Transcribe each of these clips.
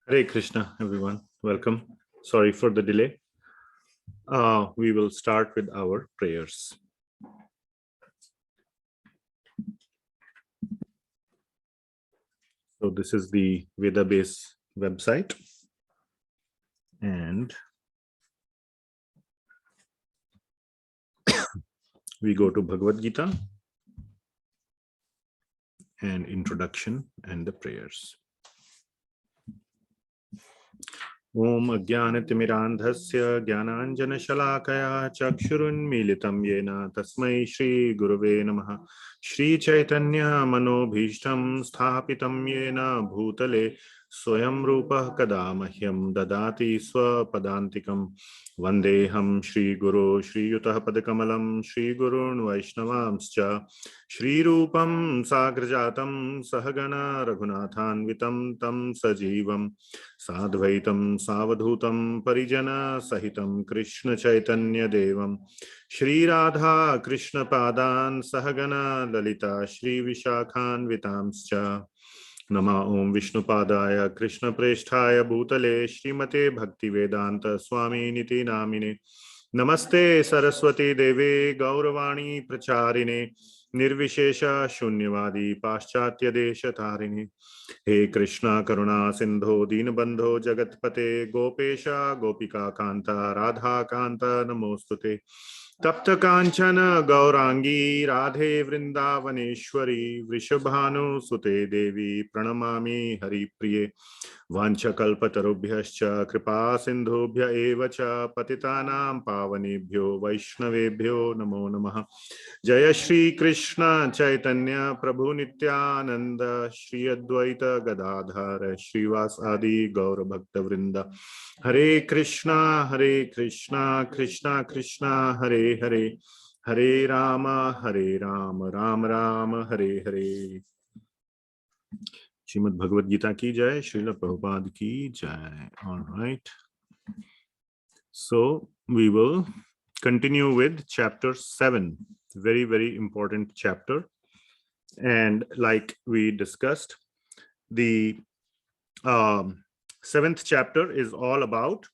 Hare Krishna, everyone. Welcome. Sorry for the delay. We will start with our prayers. So this is the Veda Base website. And we go to Bhagavad Gita and introduction and the prayers. Om Ajnanatimirandhasya Jnananjanashalakaya Chakshurunmilitam Yena Tasmai Shri Gurave Namaha Shri Chaitanya Manobhishtam Sthapitam Yena Bhutale Swayam Rupa Kadamahyam Dadati Swapadantikam Vandeham Shri Guru Shri Yutah Padakamalam Shri Gurun Vaishnavamscha Shri Rupam Sagrajatam Sahagana Raghunathanvitam Tam Sajivam Sadvaitam Savadhutam Parijana Sahitam Krishna Chaitanya Devam Shri Radha Krishna Padan Sahagana Lalita Shri Vishakhan Vitamscha Nama Om Vishnu Padaya Krishna Presthaya Bhutale Srimate Bhakti Vedanta Swami Niti Namine Namaste Saraswati Deve Gauravani Pracharine Nirvishesha Shunyavadi Paschatya Desha Tarine He Krishna Karuna Sindho Dinabandho Jagatpate Gopesha Gopika Kanta Radha Kanta Namostute Tapta Kanchana Gaurangi Radhe Vrindavaneshwari Vrishabhanu Sute Devi Pranamami Hari Priye Vanchakalpatarubhyascha Kripa Sindhubhya Evacha Patitanam Pavanebhyo Vaishnavebhyo Namo Namaha Jaya Shri Krishna Chaitanya Prabhu Nityananda Shri Advaita Gadadhara Shrivas Adi Gaura Bhakta Vrinda Hare Krishna Krishna Krishna Hare Hare Hare Rama Rama Rama Hare Hare Srimad Bhagavad Gita ki jai, Srila Prabhupada ki jai. All right. So we will continue with chapter 7. Very, very important chapter. And like we discussed, the 7th chapter is all about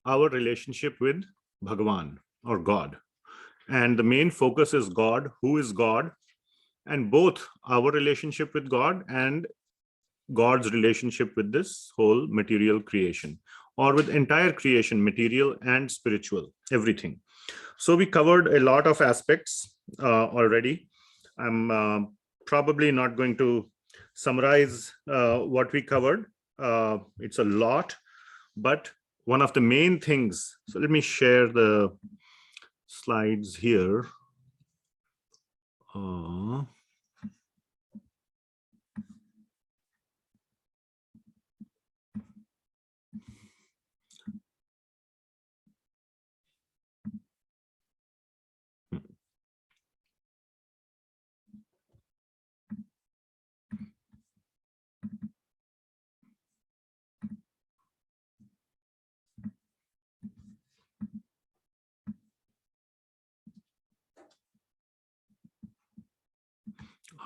our relationship with Bhagawaan or God. And the main focus is God, who is God, and both our relationship with God and God's relationship with this whole material creation, or with entire creation, material and spiritual, everything. So we covered a lot of aspects already. I'm probably not going to summarize what we covered. It's a lot, but one of the main things, so let me share the slides here.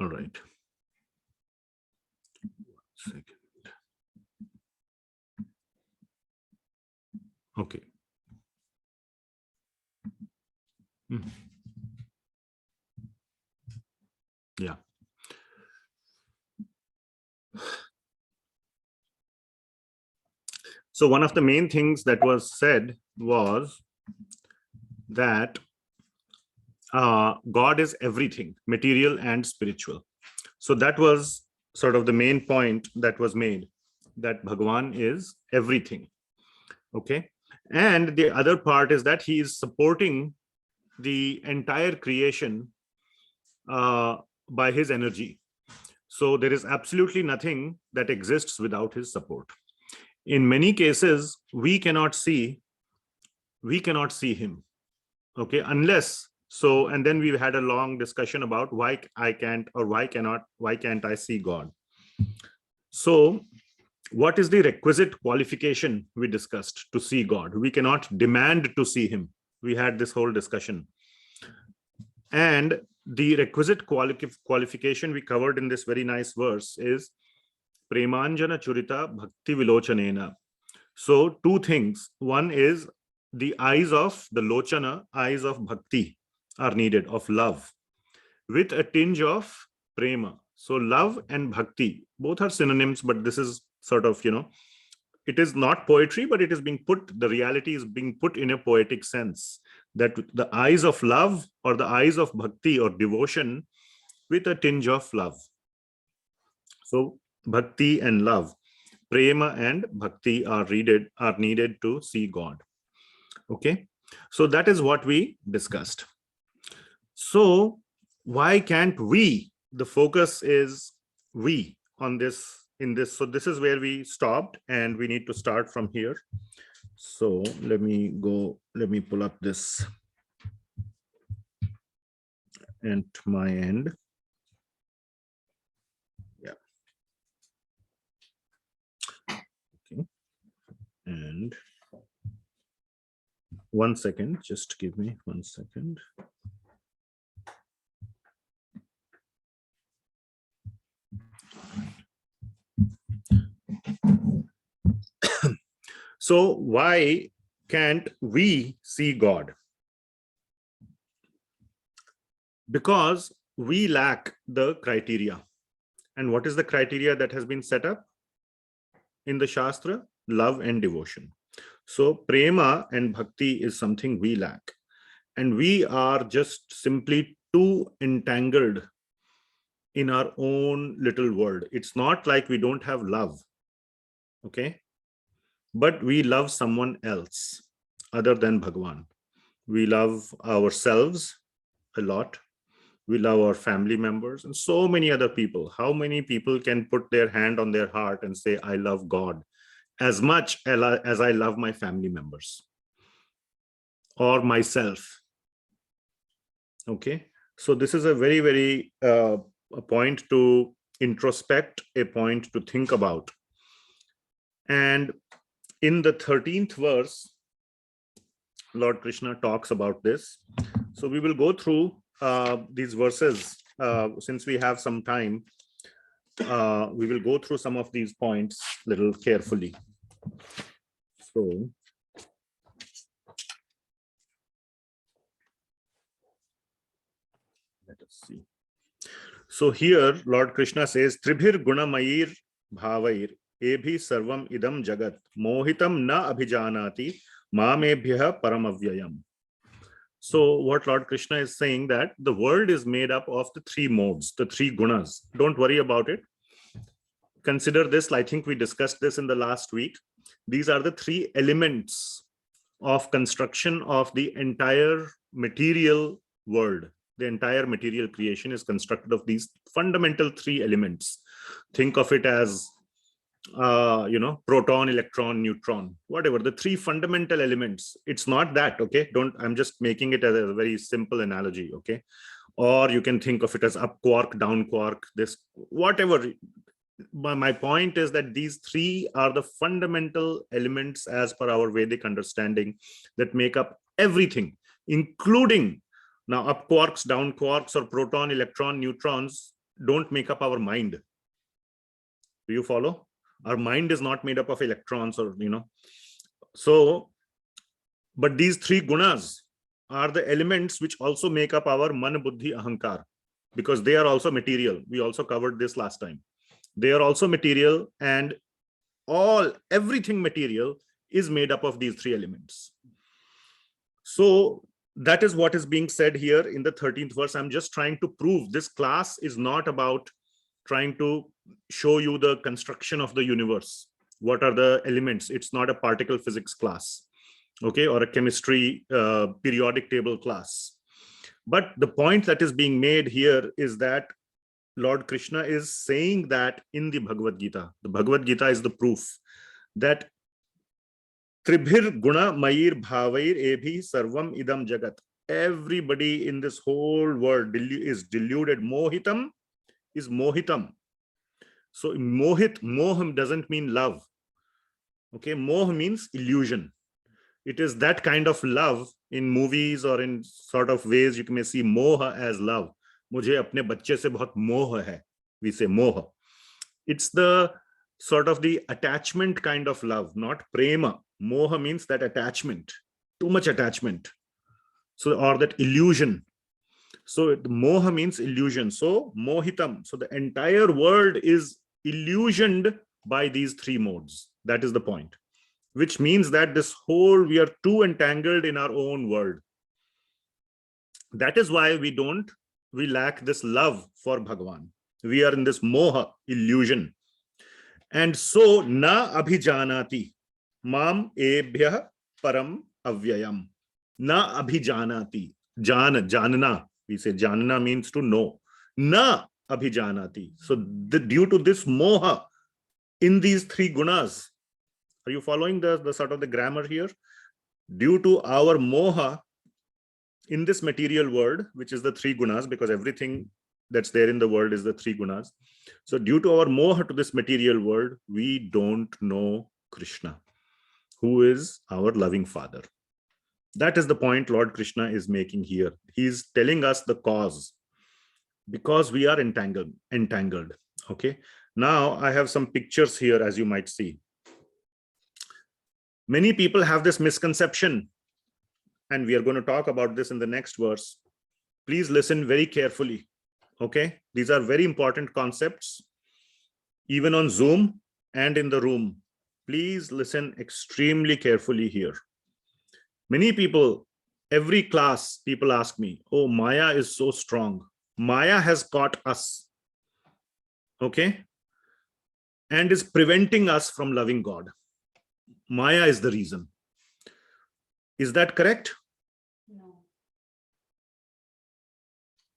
All right. 1 second. Okay. Yeah. So one of the main things that was said was that God is everything, material and spiritual. So that was sort of the main point that was made, that Bhagawaan is everything. Okay. And the other part is that he is supporting the entire creation by his energy. So there is absolutely nothing that exists without his support. In many cases, we cannot see him. Okay, unless so, and then we had a long discussion about why I can't or why can't I see God. So what is the requisite qualification we discussed to see God? We cannot demand to see him. We had this whole discussion. And the requisite qualification we covered in this very nice verse is Premanjana Churita Bhakti Vilochanena. So two things. One is the eyes of the Lochana, eyes of Bhakti are needed, of love, with a tinge of Prema. So love and Bhakti, both are synonyms, but this is sort of, it is not poetry, but it is being put, the reality is being put in a poetic sense, that the eyes of love or the eyes of Bhakti or devotion with a tinge of love. So Bhakti and love, Prema and Bhakti are needed to see God. Okay, so that is what we discussed. So why can't we? The focus is we on this, in this. So this is where we stopped, and we need to start from here. So let me pull up this at my end. Yeah. Okay. And 1 second, just give me 1 second. So why can't we see God? Because we lack the criteria. And what is the criteria that has been set up in the Shastra? Love and devotion. So Prema and Bhakti is something we lack. And we are just simply too entangled in our own little world. It's not like we don't have love, okay? But we love someone else other than Bhagwan. We love ourselves a lot. We love our family members and so many other people. How many people can put their hand on their heart and say, I love God as much as I love my family members or myself? Okay, so this is a very, very a point to introspect, a point to think about. And in the 13th verse, Lord Krishna talks about this. So we will go through these verses. Since we have some time, we will go through some of these points a little carefully. So let us see. So here Lord Krishna says, Tribhir gunamayir bhavair ebhi sarvam idam jagat mohitam na abhijanati mamebhyah paramavyayam. So what Lord Krishna is saying, that the world is made up of the three modes, the three gunas. Don't worry about it. Consider this. I think we discussed this in the last week. These are the three elements of construction of the entire material world. The entire material creation is constructed of these fundamental three elements. Think of it as proton, electron, neutron, whatever, the three fundamental elements. It's not that, okay? I'm just making it as a very simple analogy, okay? Or you can think of it as up quark, down quark, this, whatever. My point is that these three are the fundamental elements as per our Vedic understanding that make up everything, including now up quarks, down quarks, or proton, electron, neutrons don't make up our mind. Do you follow? Our mind is not made up of electrons or, so, but these three gunas are the elements which also make up our man, buddhi, ahankar, because they are also material. We also covered this last time. They are also material, and everything material is made up of these three elements. So that is what is being said here in the 13th verse. I'm just trying to prove this class is not about trying to show you the construction of the universe. What are the elements? It's not a particle physics class, okay, or a chemistry periodic table class. But the point that is being made here is that Lord Krishna is saying that in the Bhagavad Gita is the proof that Tribhir guna mayir bhavair ebhi sarvam idam jagat. Everybody in this whole world is deluded. Mohitam is mohitam. So moh doesn't mean love. Okay, moh means illusion. It is that kind of love in movies or in sort of ways you may see moha as love. Mujhe apne bacche se bahut moh hai. We say moha. It's the sort of the attachment kind of love, not prema. Moha means that attachment, too much attachment. So, or that illusion. So moha means illusion. So mohitam. So the entire world is illusioned by these three modes. That is the point. Which means that this whole, we are too entangled in our own world. That is why we lack this love for Bhagavan. We are in this moha, illusion. And so na abhijanati mam ebhyah param avyayam. Na abhijanati. Janna. We say janna means to know. Na abhijanati. So due to this moha in these three gunas, are you following the sort of the grammar here? Due to our moha in this material world, which is the three gunas, because everything that's there in the world is the three gunas. So due to our moha to this material world, we don't know Krishna, who is our loving father. That is the point Lord Krishna is making here. He's telling us the cause, because we are entangled. Okay. Now I have some pictures here, as you might see. Many people have this misconception, and we are going to talk about this in the next verse. Please listen very carefully. Okay. These are very important concepts, even on Zoom and in the room. Please listen extremely carefully here. Many people, every class, people ask me, oh, Maya is so strong. Maya has caught us. Okay. And is preventing us from loving God. Maya is the reason. Is that correct? No.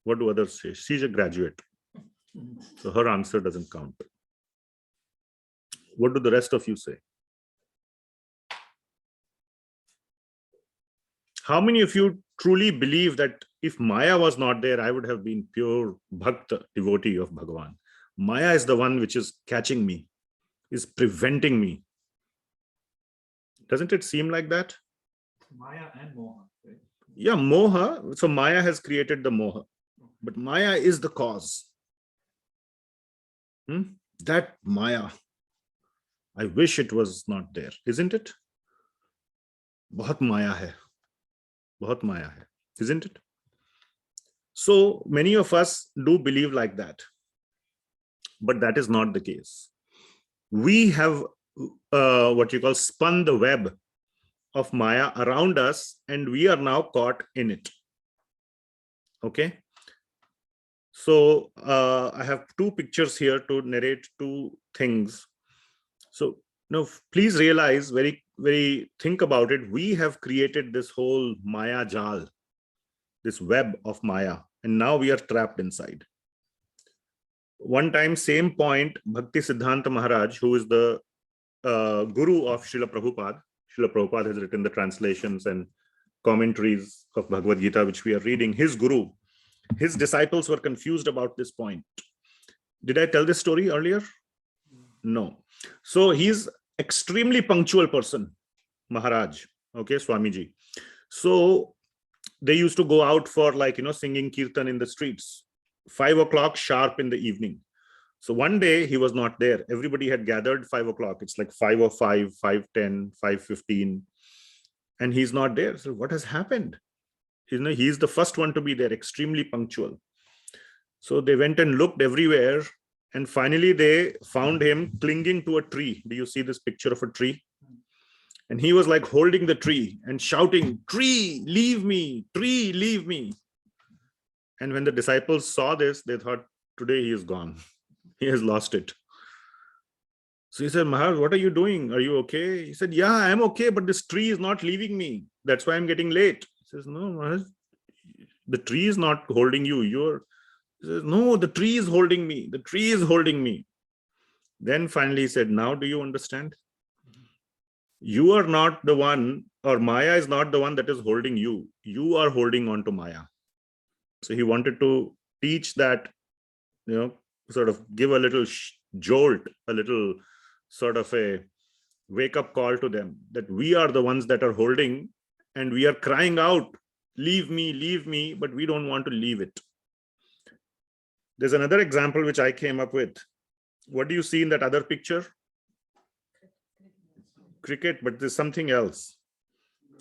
What do others say? She's a graduate, so her answer doesn't count. What do the rest of you say? How many of you truly believe that if Maya was not there, I would have been pure Bhakta, devotee of Bhagavan? Maya is the one which is catching me, is preventing me. Doesn't it seem like that? Maya and Moha, right? Yeah, moha. So Maya has created the moha, but Maya is the cause. That Maya, I wish it was not there, isn't it? Bahut Maya hai. Bahut Maya hai, isn't it? So many of us do believe like that, but that is not the case. We have what you call spun the web of Maya around us, and we are now caught in it. Okay. So I have two pictures here to narrate two things. So now please realize, very think about it. We have created this whole Maya jaal, this web of Maya, and now we are trapped inside. One time, same point, Bhaktisiddhant Maharaj, who is the guru of Srila Prabhupada. Srila Prabhupada has written the translations and commentaries of Bhagavad Gita, which we are reading. His guru, his disciples were confused about this point. Did I tell this story earlier? No. So he's extremely punctual person, Maharaj. Okay, Swamiji. So they used to go out for singing kirtan in the streets, 5 o'clock sharp in the evening. So one day he was not there. Everybody had gathered 5 o'clock. It's like 5:05, 5:10, 5:15. And he's not there. So what has happened? He's the first one to be there, extremely punctual. So they went and looked everywhere. And finally they found him clinging to a tree. Do you see this picture of a tree? And he was like holding the tree and shouting, "Tree, leave me, tree, leave me." And when the disciples saw this, they thought, today he is gone. He has lost it. So he said, "Maharaj, what are you doing? Are you okay?" He said, "Yeah, I'm okay, but this tree is not leaving me. That's why I'm getting late." He says, "No, Maharaj, the tree is not holding you. He says, "No, the tree is holding me. The tree is holding me." Then finally he said, "Now do you understand? You are not the one, or Maya is not the one that is holding you. You are holding on to Maya." So he wanted to teach that, sort of give a little jolt, a little sort of a wake up call to them, that we are the ones that are holding, and we are crying out, leave me, but we don't want to leave it. There's another example which I came up with. What do you see in that other picture? Cricket, but there's something else.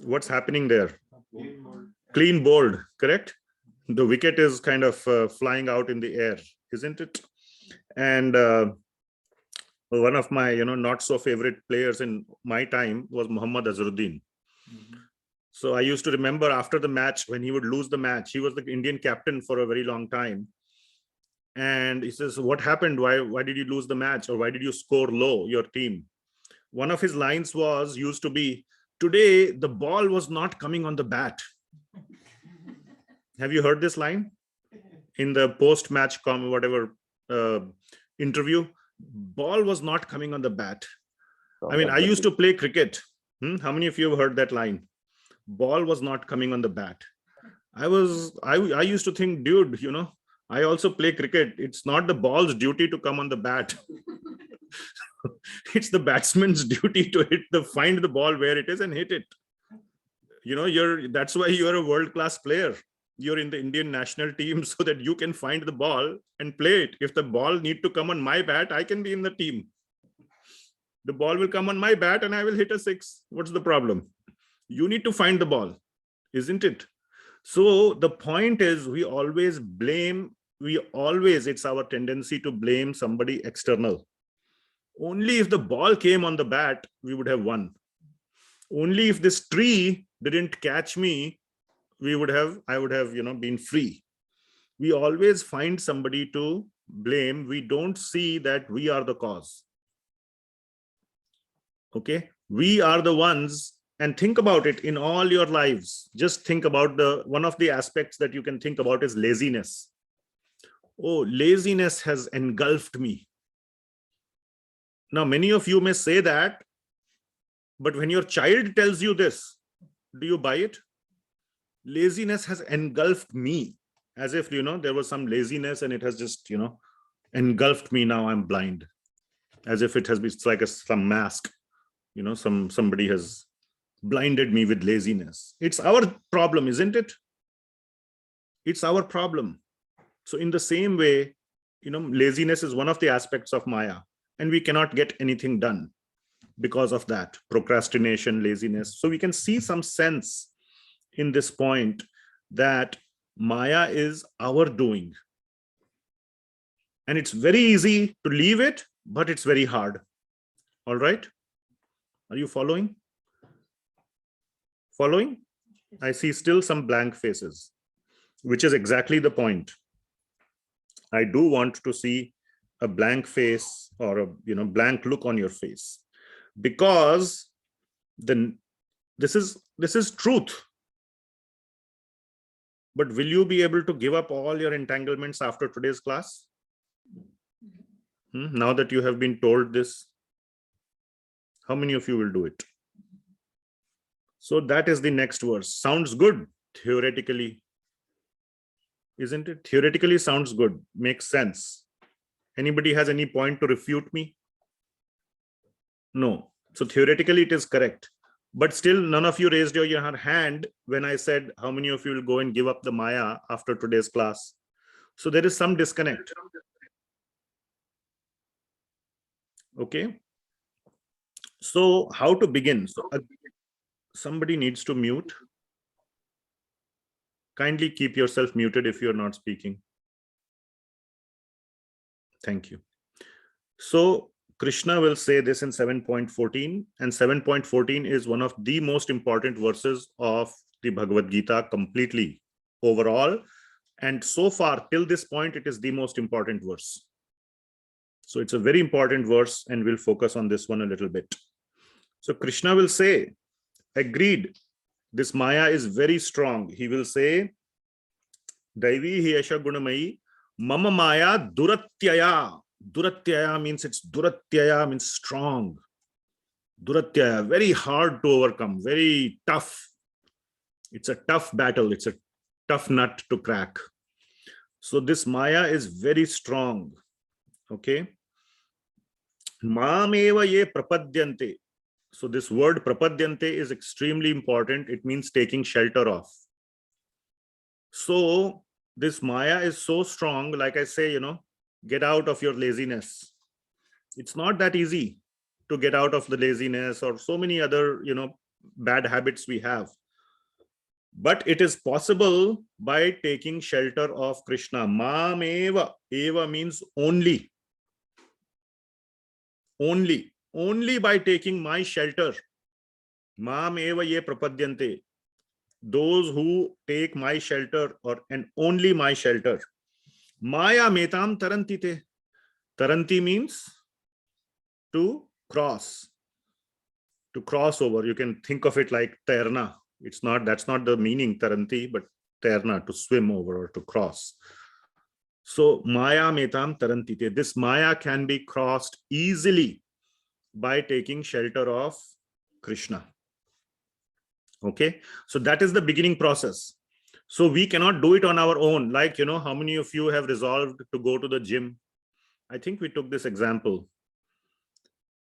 What's happening there? Clean bowled, correct? The wicket is kind of flying out in the air, isn't it? And one of my, not so favorite players in my time was Muhammad Azharuddin. So I used to remember after the match, when he would lose the match, he was the Indian captain for a very long time. And he says, what happened? Why did you lose the match? Or why did you score low, your team? One of his lines used to be, today, the ball was not coming on the bat. Have you heard this line? In the post-match interview, ball was not coming on the bat. I mean, I used to play cricket. How many of you have heard that line? Ball was not coming on the bat. I used to think, dude, I also play cricket. It's not the ball's duty to come on the bat. It's the batsman's duty to find the ball where it is and hit it. That's why you're a world-class player. You're in the Indian national team so that you can find the ball and play it. If the ball need to come on my bat, I can be in the team. The ball will come on my bat and I will hit a 6. What's the problem? You need to find the ball, isn't it? So the point is, it's our tendency to blame somebody external. Only if the ball came on the bat, we would have won. Only if this tree didn't catch me, I would have, been free. We always find somebody to blame. We don't see that we are the cause. Okay, we are the ones. And think about it in all your lives. Just think about one of the aspects that you can think about is laziness. Oh, laziness has engulfed me. Now, many of you may say that, but when your child tells you this, do you buy it? Laziness has engulfed me, as if, there was some laziness and it has just, engulfed me. Now I'm blind, as if it's like some mask, somebody has blinded me with laziness. It's our problem, isn't it? It's our problem. So in the same way, laziness is one of the aspects of Maya, and we cannot get anything done because of that. Procrastination, laziness. So we can see some sense in this point that Maya is our doing. And it's very easy to leave it, but it's very hard. All right? Are you following? Following? I see still some blank faces, which is exactly the point. I do want to see a blank face or a blank look on your face, because this is truth. But will you be able to give up all your entanglements after today's class? Now that you have been told this, how many of you will do it? So that is the next verse. Sounds good theoretically, isn't it? Theoretically sounds good, makes sense. Anybody has any point to refute me? No. So theoretically it is correct. But still none of you raised your hand when I said how many of you will go and give up the Maya after today's class. So there is some disconnect. Okay. So how to begin? So somebody needs to mute. Kindly keep yourself muted if you're not speaking. Thank you. So Krishna will say this in 7.14, and 7.14 is one of the most important verses of the Bhagavad Gita completely overall. And so far till this point, it is the most important verse. So it's a very important verse, and we'll focus on this one a little bit. So Krishna will say, agreed, this Maya is very strong. He will say, Devi hi esha gunamayi, mama Maya duratyaya. Duratyaya means Duratyaya means strong. Duratyaya, very hard to overcome, very tough. It's a tough battle. It's a tough nut to crack. So this Maya is very strong. Okay. Mameva ye prapadyante. So this word prapadyante is extremely important. It means taking shelter of. So this Maya is so strong, like I say, get out of your laziness. It's not that easy to get out of the laziness or so many other, bad habits we have. But it is possible by taking shelter of Krishna. Mam eva. Eva means only. Only by taking my shelter. Mam eva ye prapadyante. Those who take my shelter and only my shelter. Maya metam tarantite. Taranti means to cross over. You can think of it like terna. That's not the meaning taranti, but terna, to swim over or to cross. So Maya metam tarantite. This Maya can be crossed easily by taking shelter of Krishna. Okay, so that is the beginning process. So we cannot do it on our own. Like, how many of you have resolved to go to the gym? I think we took this example.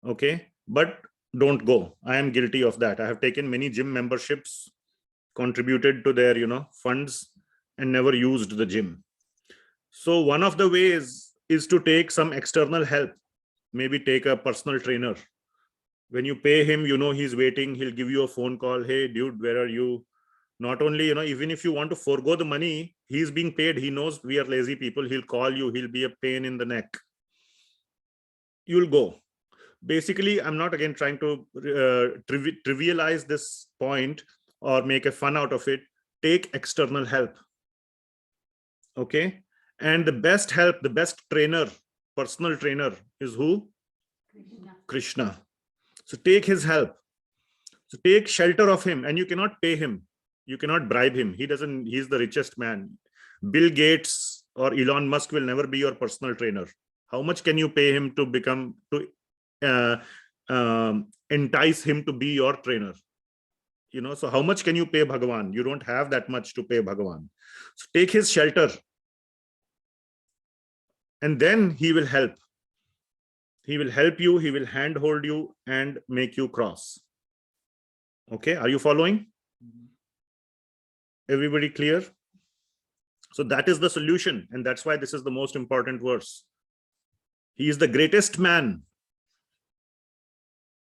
Okay, but don't go. I am guilty of that. I have taken many gym memberships, contributed to their, funds, and never used the gym. So one of the ways is to take some external help. Maybe take a personal trainer. When you pay him, he's waiting. He'll give you a phone call. Hey, dude, where are you? Not only, even if you want to forego the money, he's being paid. He knows we are lazy people. He'll call you. He'll be a pain in the neck. You'll go. Basically, I'm not again trying to trivialize this point or make a fun out of it. Take external help. Okay. And the best help, the best trainer, personal trainer is who? Krishna. So take his help. So take shelter of him, and you cannot pay him. You cannot bribe him. He's the richest man. Bill Gates or Elon Musk will never be your personal trainer. How much can you pay him to entice him to be your trainer? So how much can you pay Bhagawaan? You don't have that much to pay Bhagawaan. So take his shelter. And then he will help. He will help you. He will handhold you and make you cross. Okay, are you following? Everybody clear? So that is the solution. And that's why this is the most important verse. He is the greatest man.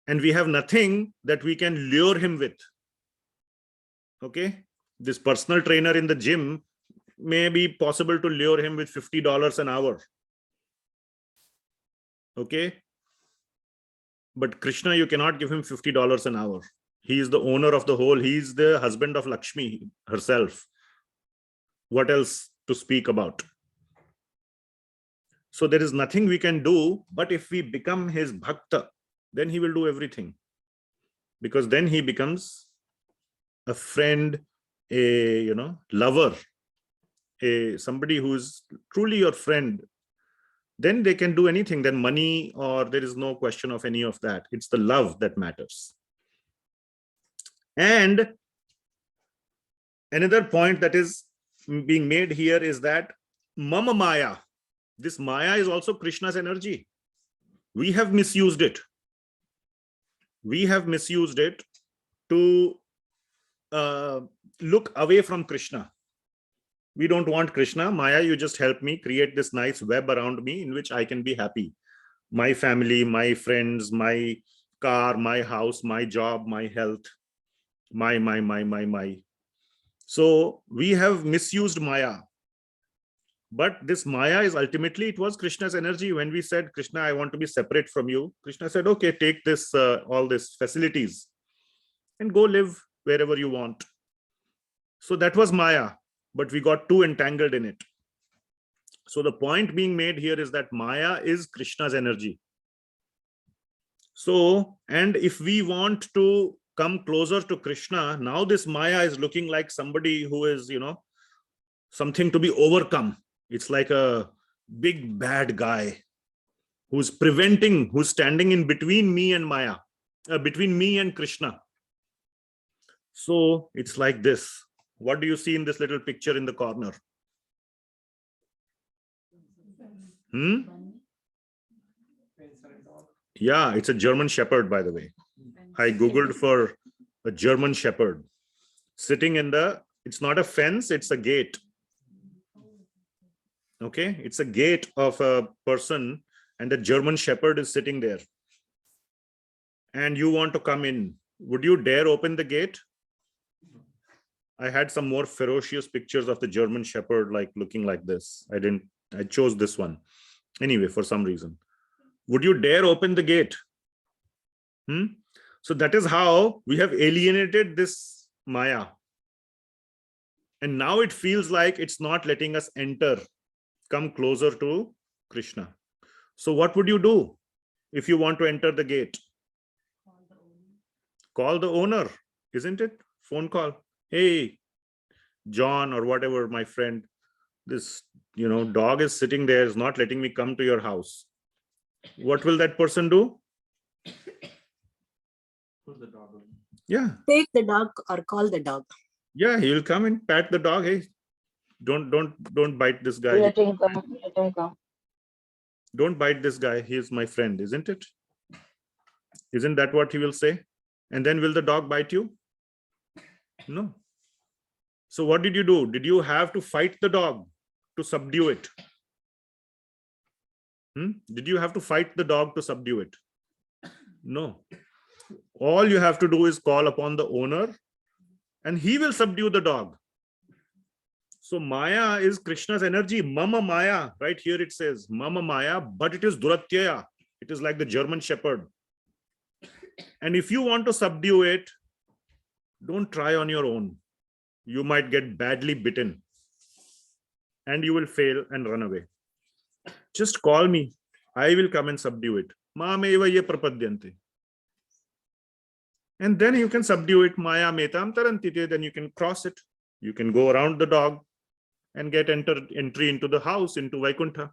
And we have nothing that we can lure him with. Okay, this personal trainer in the gym may be possible to lure him with $50 an hour. Okay, but Krishna, you cannot give him $50 an hour. He is the owner of the whole. He is the husband of Lakshmi herself. What else to speak about? So there is nothing we can do, but if we become his bhakta, then he will do everything. Because then he becomes a friend, a lover, somebody who is truly your friend. Then they can do anything. Then money, or there is no question of any of that. It's the love that matters. And another point that is being made here is that Mama Maya, this Maya is also Krishna's energy. We have misused it. We have misused it to look away from Krishna. We don't want Krishna. Maya, you just help me create this nice web around me in which I can be happy. My family, my friends, my car, my house, my job, my health, my. So we have misused Maya. But this Maya is ultimately, it was Krishna's energy. When we said, Krishna, I want to be separate from you, Krishna said, okay, take this, all these facilities and go live wherever you want. So that was Maya, but we got too entangled in it. So the point being made here is that Maya is Krishna's energy. So, and if we want to come closer to Krishna, now this Maya is looking like somebody who is, something to be overcome. It's like a big bad guy who's standing in between me and Maya, between me and Krishna. So it's like this. What do you see in this little picture in the corner? Yeah, it's a German Shepherd, by the way. I Googled for a German Shepherd sitting in it's not a fence, it's a gate. Okay, it's a gate of a person and a German Shepherd is sitting there. And you want to come in. Would you dare open the gate? I had some more ferocious pictures of the German Shepherd, like looking like this. I chose this one. Anyway, for some reason. Would you dare open the gate? So that is how we have alienated this Maya. And now it feels like it's not letting us enter, come closer to Krishna. So what would you do if you want to enter the gate? Call the owner, isn't it? Phone call. Hey, John or whatever, my friend, this dog is sitting there, is not letting me come to your house. What will that person do? Put the dog away. Yeah. Take the dog or call the dog. Yeah, he will come and pat the dog. Hey, don't bite this guy. Let him come. Let him come. Don't bite this guy. He is my friend, isn't it? Isn't that what he will say? And then will the dog bite you? No. So what did you do? Did you have to fight the dog to subdue it? Did you have to fight the dog to subdue it? No. All you have to do is call upon the owner and he will subdue the dog. So Maya is Krishna's energy. Mama Maya. Right here it says Mama Maya, but it is Duratyaya. It is like the German Shepherd. And if you want to subdue it, don't try on your own. You might get badly bitten and you will fail and run away. Just call me. I will come and subdue it. Mameva ye prapadyante. And then you can subdue it. Maya metam tarantite. Then you can cross it. You can go around the dog and get entry into the house, into Vaikuntha.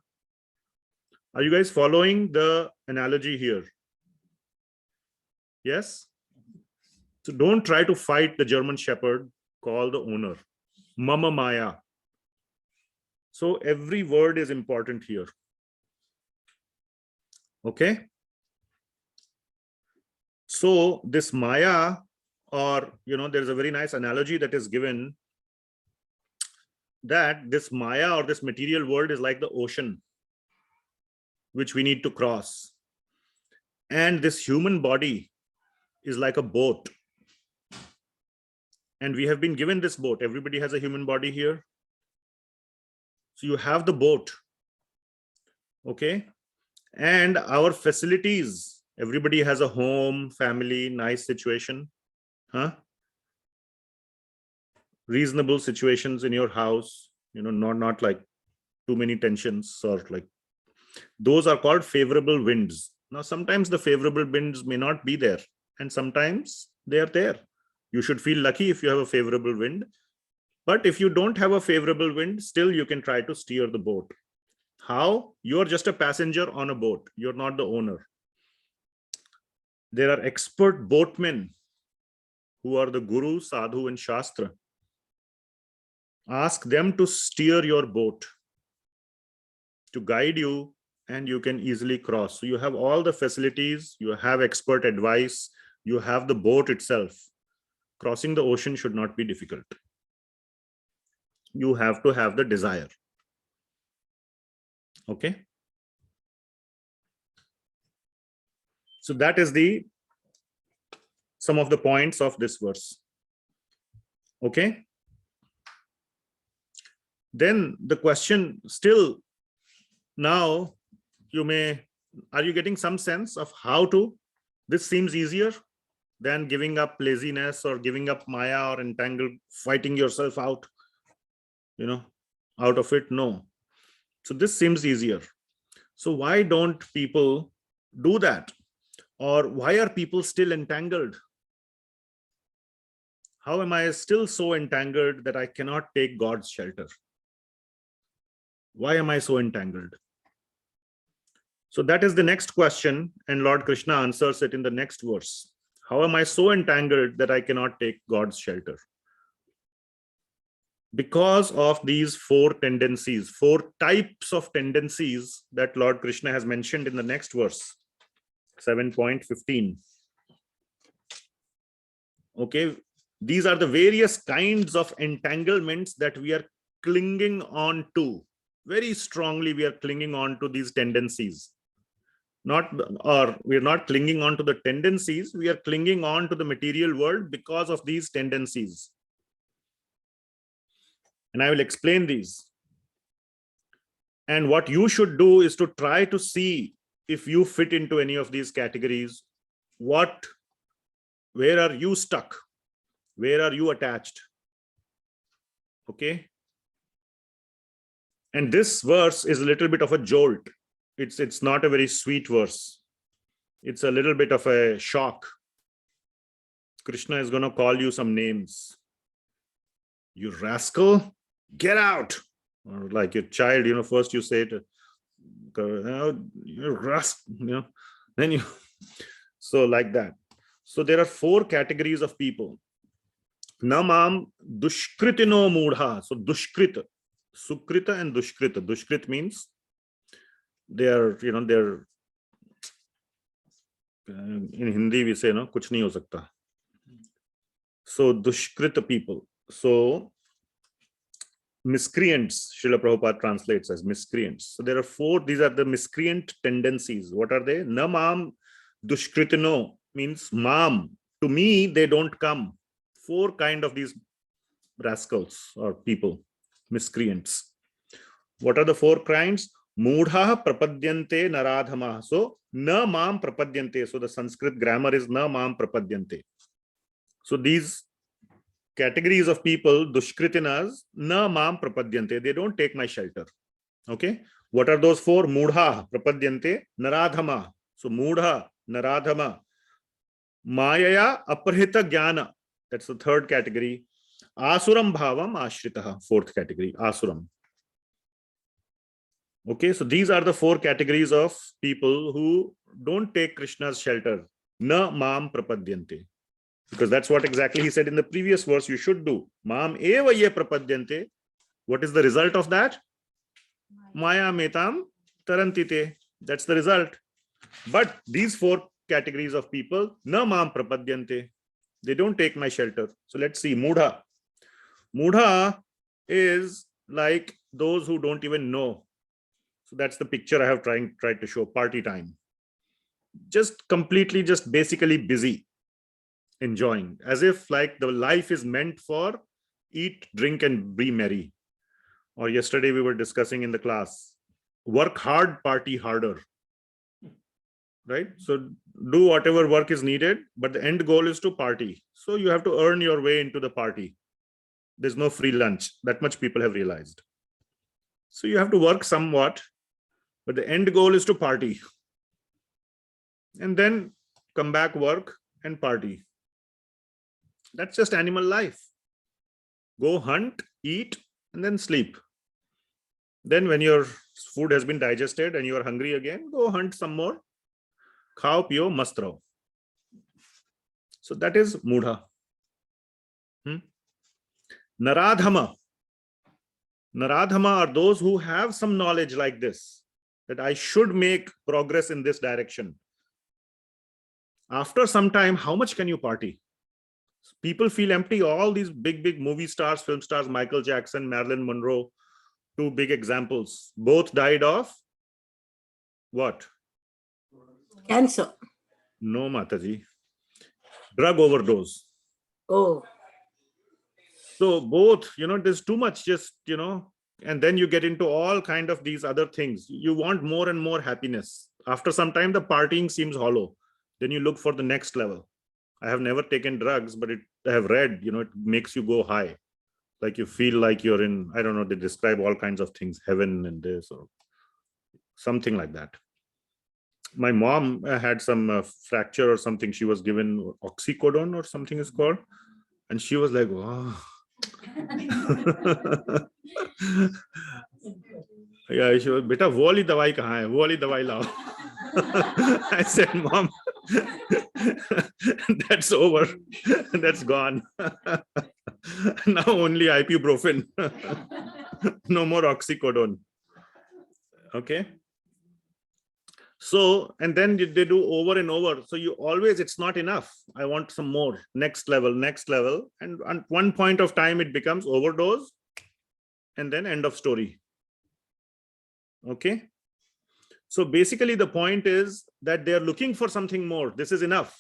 Are you guys following the analogy here? Yes? So don't try to fight the German Shepherd. Call the owner. Mama Maya. So every word is important here. Okay? So this Maya, or there's a very nice analogy that is given that this Maya or this material world is like the ocean which we need to cross. And this human body is like a boat. And we have been given this boat. Everybody has a human body here. So you have the boat. Okay. And our facilities, everybody has a home, family, nice situation. Reasonable situations in your house, not like too many tensions or like those are called favorable winds. Now, sometimes the favorable winds may not be there and sometimes they are there. You should feel lucky if you have a favorable wind. But if you don't have a favorable wind, still you can try to steer the boat. How? You're just a passenger on a boat. You're not the owner. There are expert boatmen who are the Guru, Sadhu, and Shastra. Ask them to steer your boat, to guide you, and you can easily cross. So you have all the facilities, you have expert advice, you have the boat itself. Crossing the ocean should not be difficult. You have to have the desire. Okay. So that is some of the points of this verse. Okay. Then the question still, now are you getting some sense of how to, this seems easier than giving up laziness or giving up Maya or entangled, fighting yourself out, out of it? No. So this seems easier. So why don't people do that? Or why are people still entangled? How am I still so entangled that I cannot take God's shelter? Why am I so entangled? So that is the next question, and Lord Krishna answers it in the next verse. How am I so entangled that I cannot take God's shelter? Because of these four tendencies, four types of tendencies that Lord Krishna has mentioned in the next verse, 7.15. Okay, these are the various kinds of entanglements that we are clinging on to. Very strongly, we are clinging on to these tendencies. We're not clinging on to the tendencies, we are clinging on to the material world because of these tendencies. And I will explain these. And what you should do is to try to see if you fit into any of these categories. Where are you stuck? Where are you attached? Okay. And this verse is a little bit of a jolt. It's not a very sweet verse. It's a little bit of a shock. Krishna is going to call you some names. You rascal, get out. Or like your child, first you say to, you rascal, then you, so like that. So there are 4 categories of people. Namam dushkritino mudha. So dushkrita, sukrita and dushkrita. Dushkrit means they're in Hindi we say, kuch nahi ho sakta. So dushkrita people. So miscreants, Srila Prabhupada translates as miscreants. So there are 4, these are the miscreant tendencies. What are they? Namam dushkritino means mam. To me, they don't come. 4 kind of these rascals or people, miscreants. What are the 4 kinds? Mudha prapadyante naradhama. So na mam prapadyante. So the Sanskrit grammar is na mam prapadyante. So these categories of people, dushkritinas, na mam prapadyante. They don't take my shelter. Okay. What are those 4? Mudha prapadyante naradhama. So mudha, naradhama. Mayaya aprahita jnana. That's the 3rd category. Asuram bhavam ashritaha. 4th category, asuram. Okay, so these are the 4 categories of people who don't take Krishna's shelter. Na mam prapadyante. Because that's what exactly he said in the previous verse you should do. Mam eva ye prapadyante. What is the result of that? Maya metam tarantite. That's the result. But these 4 categories of people, na mam prapadyante. They don't take my shelter. So let's see. Mudha. Mudha is like those who don't even know. So that's the picture I have tried to show. Party time. Just basically busy, enjoying, as if like the life is meant for eat, drink, and be merry. Or yesterday we were discussing in the class, work hard, party harder. Right? So do whatever work is needed, but the end goal is to party. So you have to earn your way into the party. There's no free lunch. That much people have realized. So you have to work somewhat, but the end goal is to party. And then come back, work, and party. That's just animal life. Go hunt, eat, and then sleep. Then when your food has been digested and you are hungry again, go hunt some more. Khao, piyo, mast raho. So that is mudha. Naradhama. Naradhama are those who have some knowledge like this, that I should make progress in this direction. After some time, how much can you party? People feel empty. All these big movie stars, film stars, Michael Jackson, Marilyn Monroe, 2 big examples. Both died of what? Cancer. No, Mataji. Drug overdose. Oh. So both, there's too much just, and then you get into all kind of these other things. You want more and more happiness. After some time, the partying seems hollow. Then you look for the next level. I have never taken drugs, but I have read, it makes you go high. Like you feel like you're in, I don't know, they describe all kinds of things, heaven and this or something like that. My mom had some fracture or something. She was given oxycodone or something is called. And she was like, wow. Yeah, she was, beta, wo wali dawai kahan hai? Wo wali dawai lao. I said, Mom, that's over. That's gone. Now only ibuprofen. No more oxycodone. Okay. So, and then they do over and over. So you always, it's not enough. I want some more, next level. And at one point of time, it becomes overdose and then end of story. Okay. So basically the point is that they are looking for something more. This is enough.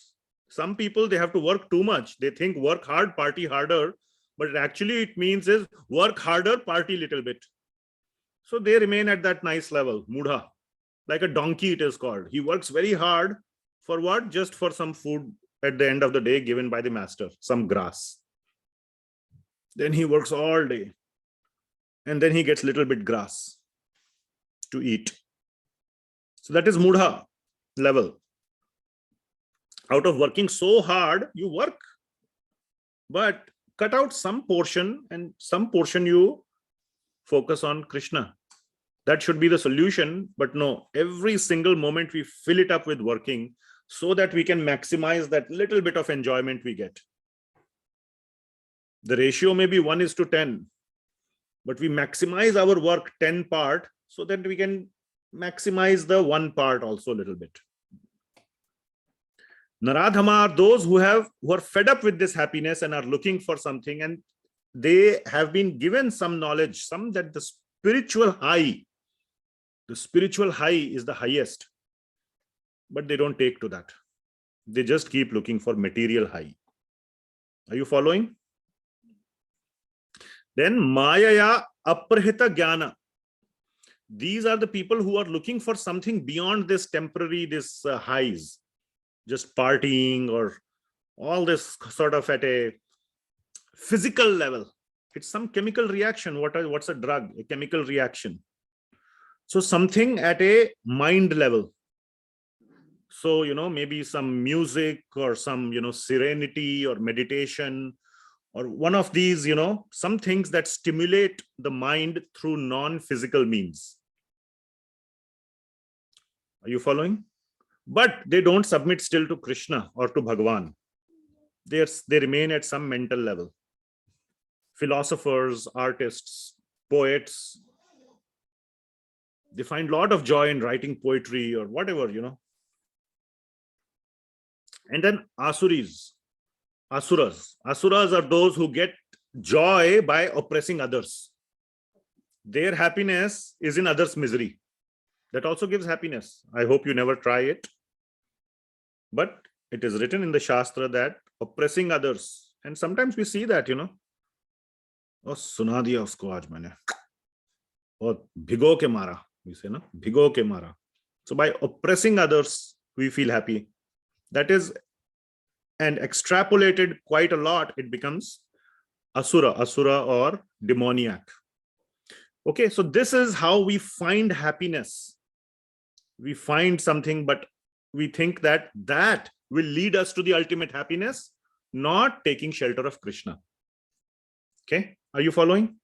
Some people, they have to work too much. They think work hard, party harder, but actually it means is work harder, party little bit. So they remain at that nice level, mudha. Like a donkey it is called. He works very hard for what? Just for some food at the end of the day given by the master, some grass. Then he works all day. And then he gets little bit grass to eat. So that is mudha level. Out of working so hard, you work, but cut out some portion, and some portion you focus on Krishna. That should be the solution. But no, every single moment we fill it up with working so that we can maximize that little bit of enjoyment we get. The ratio may be 1:10, but we maximize our work 10 part so that we can maximize the 1 part also a little bit. Naradhama are those who are fed up with this happiness and are looking for something, and they have been given some knowledge, some that the spiritual high is the highest, but they don't take to that. They just keep looking for material high. Are you following? Then Mayaya Aprahita Jnana. These are the people who are looking for something beyond this temporary, this highs, just partying or all this sort of at a physical level. It's some chemical reaction. What's a drug? A chemical reaction. So something at a mind level. So, maybe some music or some, serenity or meditation, or one of these, some things that stimulate the mind through non-physical means. Are you following? But they don't submit still to Krishna or to Bhagawaan. They remain at some mental level. Philosophers, artists, poets, they find a lot of joy in writing poetry or whatever, And then asuras are those who get joy by oppressing others. Their happiness is in others' misery. That also gives happiness. I hope you never try it. But it is written in the Shastra that oppressing others, and sometimes we see that, oh, suna diya usko aaj maine. Or bhigo ke mara. We say, no? Bhigo ke mara. So by oppressing others, we feel happy. That is, and extrapolated quite a lot, it becomes asura or demoniac. Okay, so this is how we find happiness. We find something, but we think that will lead us to the ultimate happiness, not taking shelter of Krishna. Okay, are you following?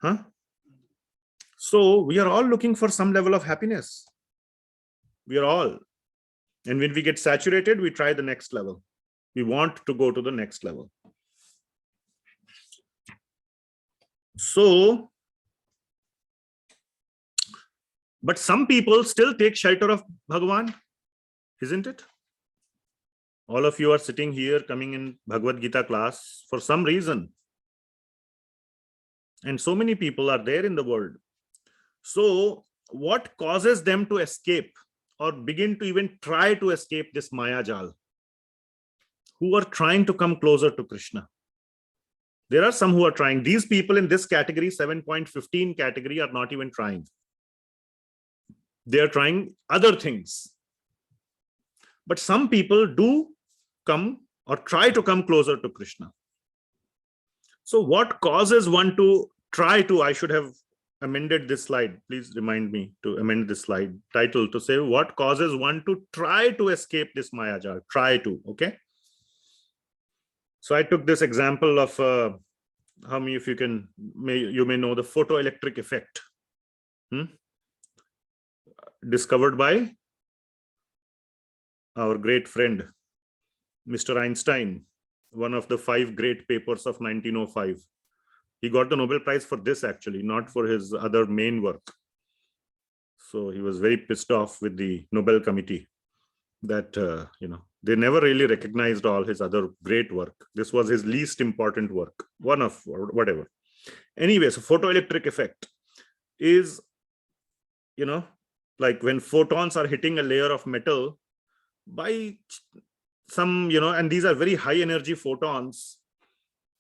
Huh? So we are all looking for some level of happiness. We are all. And when we get saturated, we try the next level. We want to go to the next level. So, but some people still take shelter of Bhagawaan, isn't it? All of you are sitting here coming in Bhagavad Gita class for some reason. And so many people are there in the world. So what causes them to escape or begin to even try to escape this Maya jaal? Who are trying to come closer to Krishna? There are some who are trying. These people in this category, 7.15 category, are not even trying. They are trying other things. But some people do come or try to come closer to Krishna. So what causes one to try to, I should have amended this slide. Please remind me to amend this slide title to say what causes one to try to escape this Maya jaal. Try to, okay? So I took this example of, how many of you you may know the photoelectric effect. Discovered by our great friend, Mr. Einstein, one of the 5 great papers of 1905. He got the Nobel Prize for this actually, not for his other main work. So he was very pissed off with the Nobel Committee that, they never really recognized all his other great work. This was his least important work, one of whatever. Anyway, so photoelectric effect is, like when photons are hitting a layer of metal by some, and these are very high energy photons,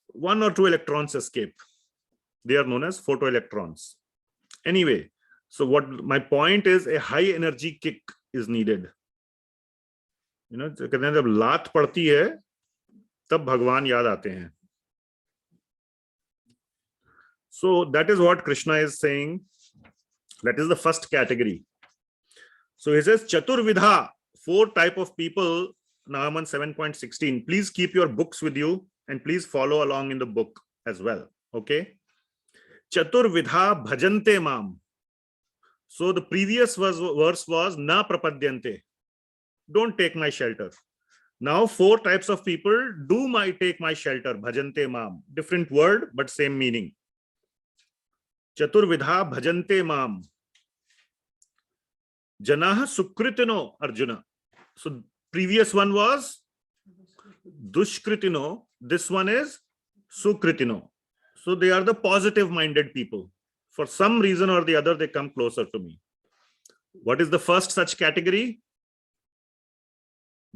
1 or 2 electrons escape. They are known as photoelectrons. Anyway, so what my point is, a high energy kick is needed. कहते हैं जब लात पड़ती है तब भगवान याद आते हैं. So that is what Krishna is saying. That is the first category. So he says Chaturvidha, 4 type of people. Now I'm on 7.16. Please keep your books with you and please follow along in the book as well. Okay. Chaturvidha bhajante mam. So the previous verse was na prapadyante. Don't take my shelter. Now 4 types of people take my shelter. Bhajante mam. Different word, but same meaning. Chaturvidha bhajante mam. Janaha sukritino Arjuna. So previous one was dushkritino. This one is sukritino. So they are the positive minded people. For some reason or the other, they come closer to me. What is the first such category?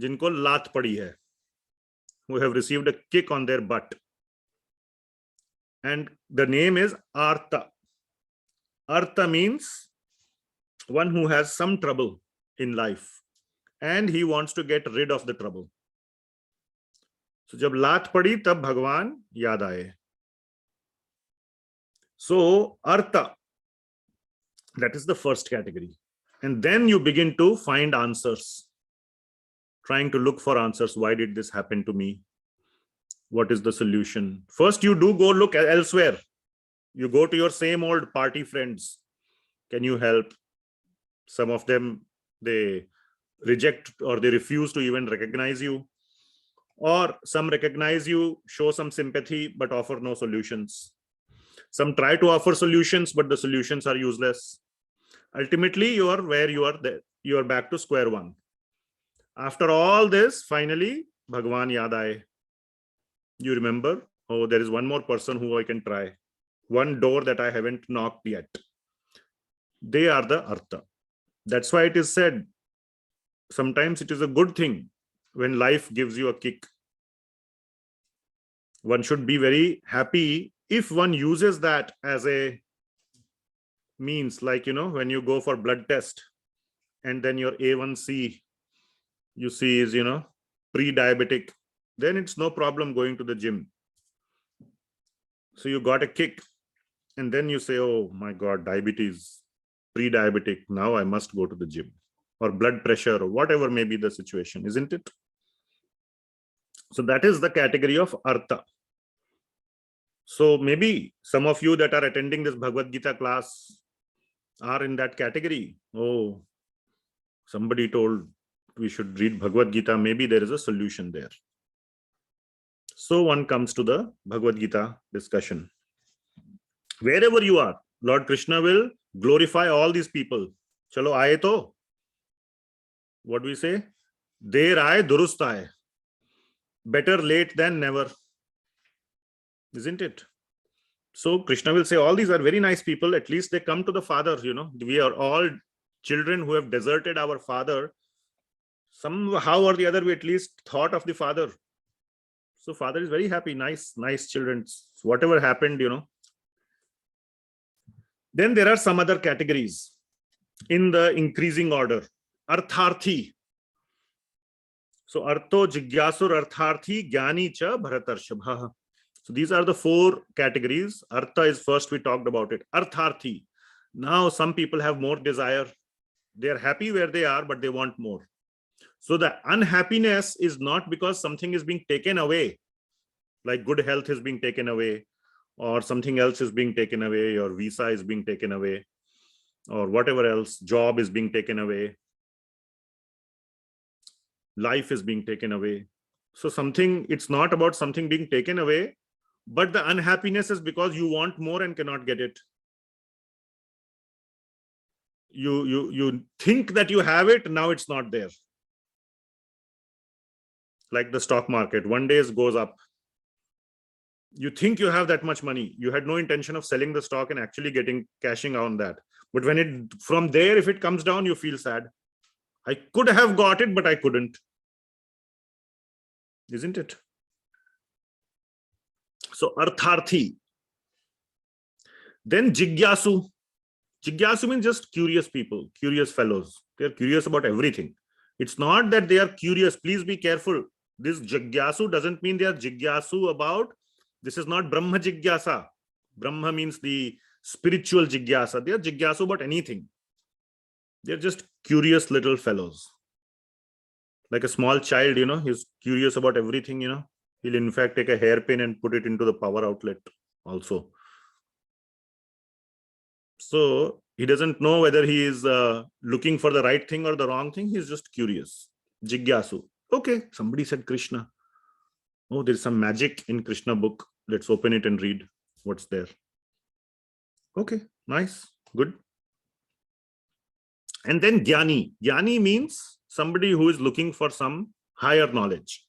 Jinko lat padi hai, who have received a kick on their butt. And the name is Artha. Artha means one who has some trouble in life and he wants to get rid of the trouble. So jab lat padi, tab Bhagwan yaad aaye. So Artha, that is the first category. And then you begin to find answers, trying to look for answers. Why did this happen to me? What is the solution? First, you do go look elsewhere. You go to your same old party friends. Can you help? Some of them, they reject or they refuse to even recognize you. Or some recognize you, show some sympathy, but offer no solutions. Some try to offer solutions, but the solutions are useless. Ultimately, you are where you are there. You are back to square one. After all this, finally, Bhagwan yaad aaye. You remember, oh, there is one more person who I can try. One door that I haven't knocked yet. They are the Artha. That's why it is said, sometimes it is a good thing when life gives you a kick. One should be very happy if one uses that as a means, like, when you go for blood test and then your A1C, you see is, pre-diabetic, then it's no problem going to the gym. So you got a kick and then you say, oh my God, diabetes, pre-diabetic, now I must go to the gym. Or blood pressure or whatever may be the situation, isn't it? So that is the category of Artha. So maybe some of you that are attending this Bhagavad Gita class are in that category. Oh, somebody told we should read Bhagavad Gita. Maybe there is a solution there. So one comes to the Bhagavad Gita discussion. Wherever you are, Lord Krishna will glorify all these people. Chalo aaye to. What do we say? Der aaye durust aaye. Better late than never. Isn't it? So Krishna will say, all these are very nice people. At least they come to the Father. We are all children who have deserted our Father. Somehow or the other, we at least thought of the Father. So Father is very happy. Nice children. Whatever happened, Then there are some other categories in the increasing order. Artharthi. So Artho Jigyasur Artharthi Jnani Cha Bharatarshabha. So these are the 4 categories. Artha is first, we talked about it. Artharthi. Now some people have more desire. They are happy where they are, but they want more. So the unhappiness is not because something is being taken away, like good health is being taken away, or something else is being taken away, or visa is being taken away, or whatever else, job is being taken away, life is being taken away. So it's not about something being taken away, but the unhappiness is because you want more and cannot get it. you think that you have it, now it's not there. Like the stock market, one day it goes up. You think you have that much money. You had no intention of selling the stock and actually cashing on that. But when it from there, if it comes down, you feel sad. I could have got it, but I couldn't. Isn't it? So Artharthi. Then Jigyasu. Jigyasu means just curious people, curious fellows. They're curious about everything. It's not that they are curious. Please be careful. This Jigyasu doesn't mean they are Jigyasu about. This is not Brahma Jigyasa. Brahma means the spiritual Jigyasa. They are Jigyasu about anything. They're just curious little fellows. Like a small child, he's curious about everything, He'll in fact take a hairpin and put it into the power outlet also. So he doesn't know whether he is looking for the right thing or the wrong thing. He's just curious. Jigyasu. Okay, somebody said Krishna. Oh, there's some magic in Krishna book. Let's open it and read what's there. Okay, nice, good. And then Jnani. Jnani means somebody who is looking for some higher knowledge.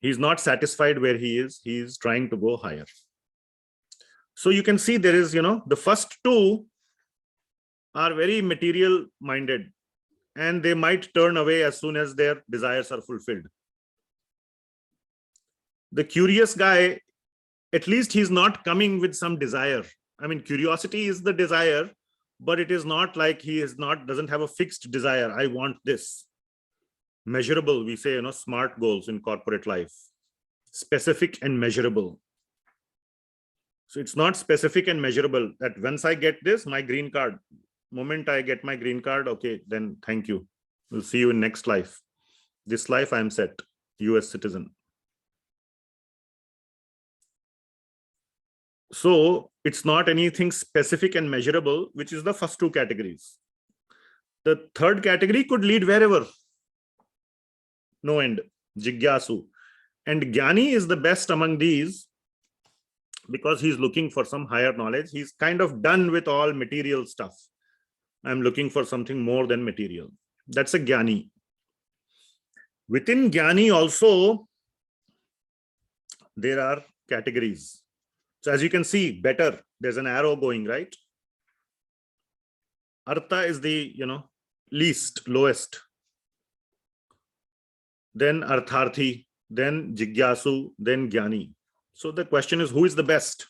He's not satisfied where he is. He is trying to go higher. So you can see there is, the first two are very material minded and they might turn away as soon as their desires are fulfilled. The curious guy, at least he's not coming with some desire. I mean, curiosity is the desire, but it is not like doesn't have a fixed desire. I want this. Measurable, we say, smart goals in corporate life. Specific and measurable. So it's not specific and measurable that once I get this, my green card, moment I get my green card, okay, then thank you. We'll see you in next life. This life I'm set, US citizen. So it's not anything specific and measurable, which is the first two categories. The third category could lead wherever. No end. Jigyasu. And Jnani is the best among these because he's looking for some higher knowledge. He's kind of done with all material stuff. I'm looking for something more than material. That's a Jnani. Within Jnani also, there are categories. So as you can see, better, there's an arrow going, right? Artha is the, least, lowest. Then Artharthi, then Jigyasu, then Jnani. So the question is, who is the best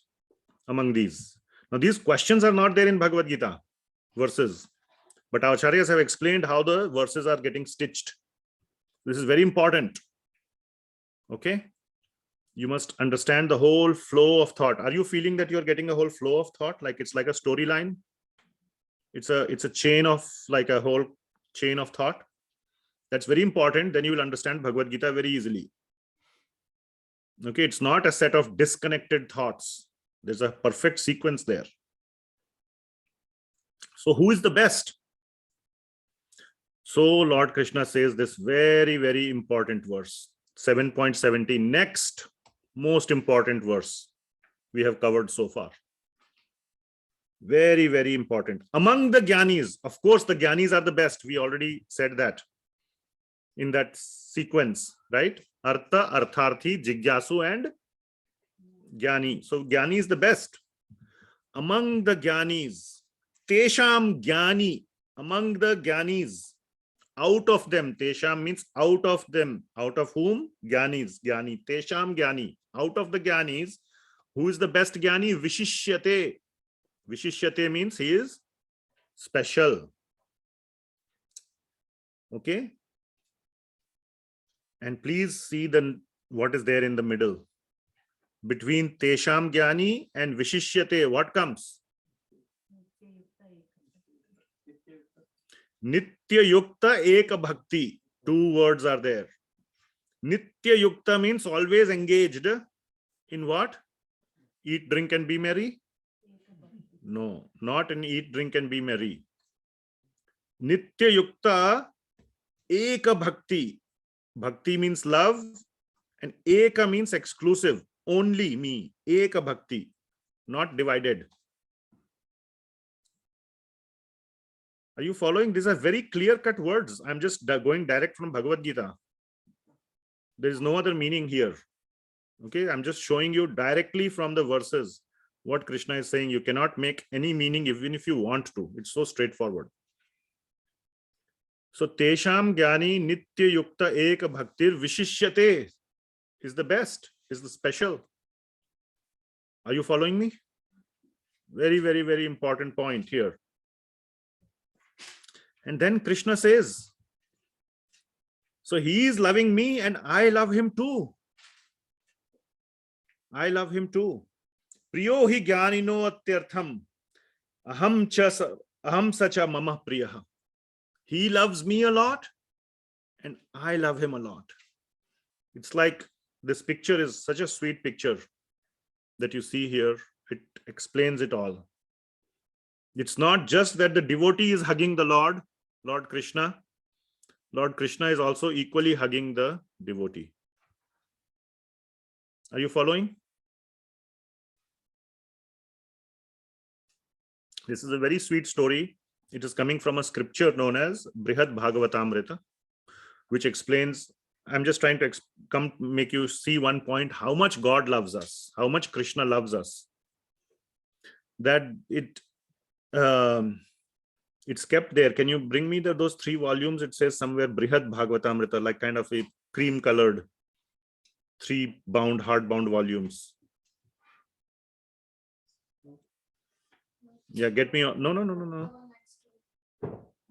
among these? Now, these questions are not there in Bhagavad Gita verses, but our acharyas have explained how the verses are getting stitched. This is very important. Okay? You must understand the whole flow of thought. Are you feeling that you're getting a whole flow of thought? Like it's like a storyline? It's a chain of, like a whole chain of thought. That's very important. Then you will understand Bhagavad Gita very easily. Okay, it's not a set of disconnected thoughts. There's a perfect sequence there. So who is the best? So Lord Krishna says this very, very important verse, 7.70. Next most important verse we have covered so far. Very, very important. Among the Jnanis, of course, the Jnanis are the best. We already said that in that sequence, right? Artha, Artharthi, Jigyasu, and Jnani. So Jnani is the best. Among the Jnanis, Tesham Jnani, among the Jnanis, out of them, Tesham means out of them. Out of whom? Jnanis, Jnani. Tesham Jnani. Out of the Jnanis, who is the best Jnani? Vishishyate. Vishishyate means he is special. Okay? And please see what is there in the middle. Between Tesham Jnani and Vishishyate, what comes? Nitya Yukta Eka Bhakti. Two words are there. Nitya Yukta means always engaged in what? Eat, drink and be merry? No, not in eat, drink and be merry. Nitya Yukta Eka Bhakti. Bhakti means love and Eka means exclusive. Only me. Eka Bhakti. Not divided. Are you following? These are very clear-cut words. I'm just going direct from Bhagavad Gita. There is no other meaning here. Okay, I'm just showing you directly from the verses what Krishna is saying. You cannot make any meaning even if you want to. It's so straightforward. So, Tesham Gyani Nitya Yukta Ek Bhaktir Vishishyate is the best, is the special. Are you following me? Very, very, very important point here. And then Krishna says, so he is loving me and I love him too. I love him too. Priyo hi jnanino atyartham aham sacha mama priyaha. He loves me a lot and I love him a lot. It's like this picture is such a sweet picture that you see here. It explains it all. It's not just that the devotee is hugging the Lord Krishna. Lord Krishna is also equally hugging the devotee. Are you following? This is a very sweet story. It is coming from a scripture known as Brhad Bhagavatamrta, which explains, I'm just trying to make you see one point, how much God loves us, how much Krishna loves us. That it's kept there. Can you bring me those 3 volumes? It says somewhere Brihad Bhagavatamrta, like kind of a cream colored 3 hardbound volumes. Yeah, get me on. No.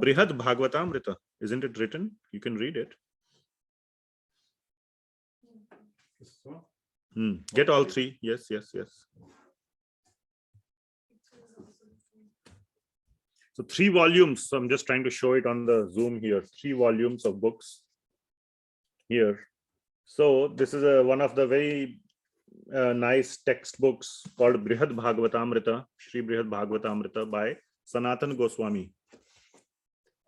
Brihad Bhagavatamrta. Isn't it written? You can read it. Get all 3. Yes. So 3 volumes. So I'm just trying to show it on the Zoom here. 3 volumes of books here. So this is one of the very nice textbooks called Brihad Bhagavatamrta, Shree Brihad Bhagavatamrta by Sanatan Goswami.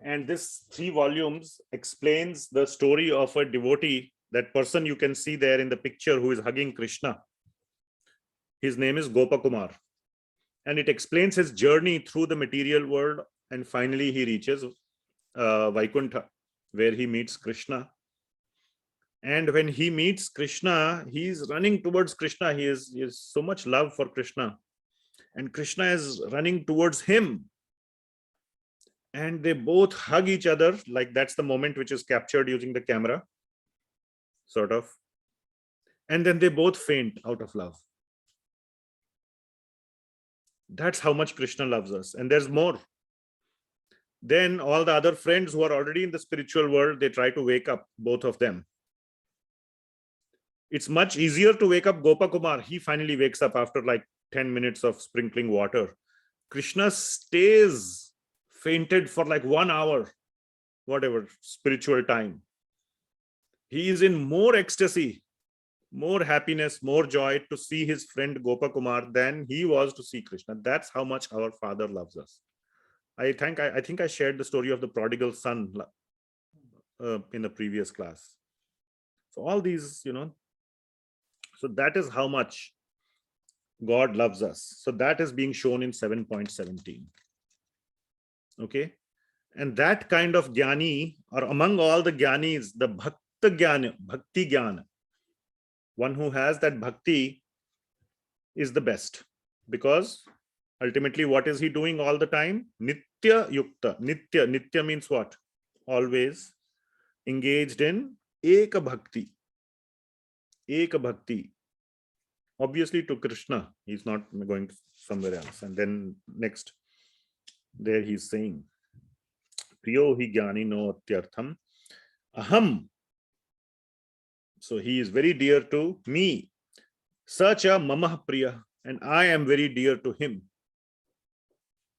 And this 3 volumes explains the story of a devotee, that person you can see there in the picture who is hugging Krishna. His name is Gopa Kumar. And it explains his journey through the material world. And finally he reaches Vaikuntha, where he meets Krishna. And when he meets Krishna, he is running towards Krishna. He has so much love for Krishna. And Krishna is running towards him. And they both hug each other. Like that's the moment which is captured using the camera, sort of. And then they both faint out of love. That's how much Krishna loves us. And there's more. Then all the other friends who are already in the spiritual world, they try to wake up both of them. It's much easier to wake up Gopa Kumar. He finally wakes up after like 10 minutes of sprinkling water. Krishna stays fainted for like 1 hour, whatever spiritual time. He is in more ecstasy, more happiness, more joy to see his friend Gopa Kumar than he was to see Krishna. That's how much our Father loves us. I think I shared the story of the prodigal son in the previous class. So all these, so that is how much God loves us. So that is being shown in 7.17. Okay. And that kind of jnani, or among all the jnanis, the bhakti jnana, one who has that bhakti is the best, because ultimately what is he doing all the time? Nitya yukta. Nitya means what? Always engaged in eka bhakti. Eka bhakti. Obviously to Krishna. He's not going somewhere else. And then next, there he's saying, Priyo hi jnani no atyartham aham. So he is very dear to me. Sacha mama priya. And I am very dear to him.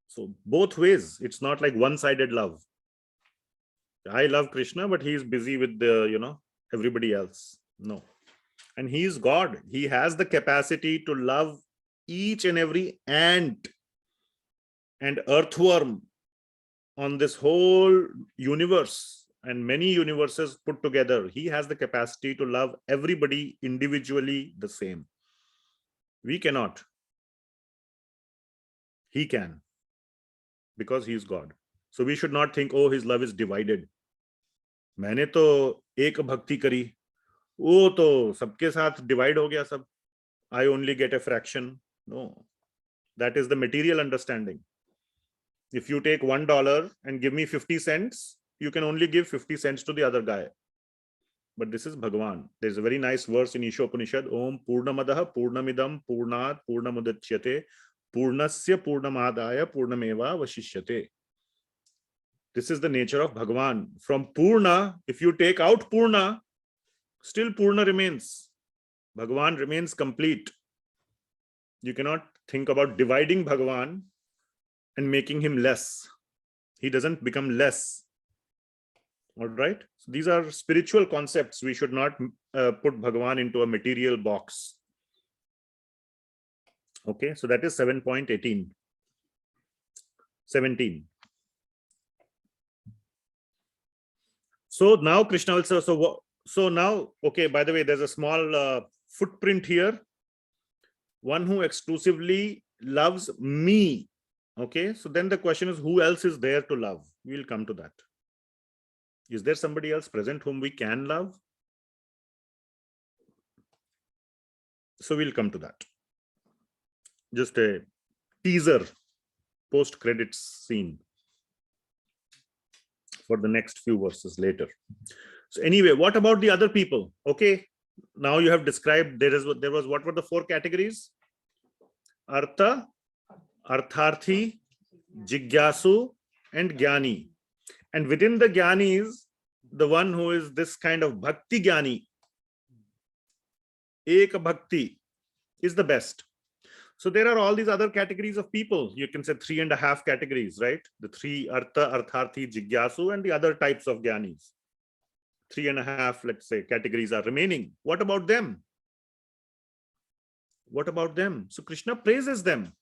So both ways. It's not like one-sided love. I love Krishna, but he is busy with the, everybody else. No. And he is God. He has the capacity to love each and every ant and earthworm on this whole universe and many universes put together. He has the capacity to love everybody individually the same. We cannot. He can, because he is God. So we should not think, oh, his love is divided. मैंने तो एक भक्ति करी, वो तो सबके साथ divide हो गया सब. I only get a fraction. No, that is the material understanding. If you take $1 and give me 50 cents, you can only give 50 cents to the other guy. But this is Bhagwan. There's a very nice verse in Ishopanishad. Om Purnamadaha Purnamidam Purnat Purnamudachyate Purnasya Purnamadaya Purnameva Vashishyate. This is the nature of Bhagwan. From Purna, if you take out Purna, still Purna remains. Bhagwan remains complete. You cannot think about dividing Bhagwan and making him less. He doesn't become less. All right. So these are spiritual concepts. We should not put Bhagwan into a material box. Okay. So that is 7.18. 17. So now Krishna also, so now, okay, by the way, there's a small footprint here. One who exclusively loves me. Okay, so then the question is, who else is there to love? We'll come to that. Is there somebody else present whom we can love? So we'll come to that. Just a teaser, post-credits scene for the next few verses later. So anyway, what about the other people? Okay, now you have described, there was what were the 4 categories? Artha, Artharthi, Jigyasu, and Jnani. And within the Jnanis, the one who is this kind of Bhakti Jnani, Ek Bhakti, is the best. So there are all these other categories of people. You can say 3.5 categories, right? The 3 Artha, Artharthi, Jigyasu, and the other types of Jnanis. 3.5, let's say, categories are remaining. What about them? What about them? So Krishna praises them.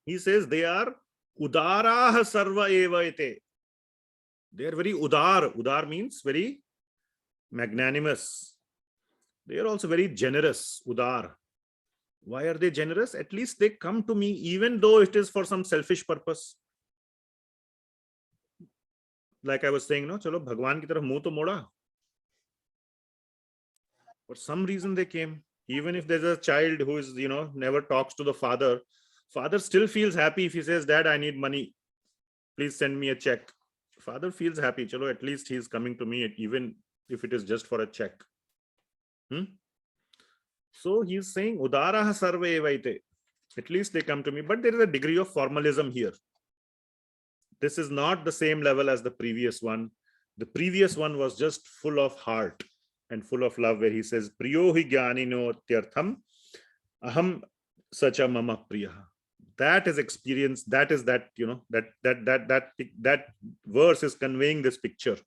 He says they are Udarah Sarva Eva Ete. They are very Udar. Udar means very magnanimous. They are also very generous. Udar. Why are they generous? At least they come to me, even though it is for some selfish purpose. Like I was saying, no, chalo Bhagwan ki taraf muh to moda. For some reason they came. Even if there's a child who is, never talks to the father, father still feels happy if he says, Dad, I need money. Please send me a check. Father feels happy. Chalo, at least he's coming to me, even if it is just for a check. So he's saying, Udaraha sarve evaite. At least they come to me. But there is a degree of formalism here. This is not the same level as the previous one. The previous one was just full of heart and full of love, where he says, Priyo hi jnanino tyartham aham sacha mama priya. That is experience. That is that, that verse is conveying this picture.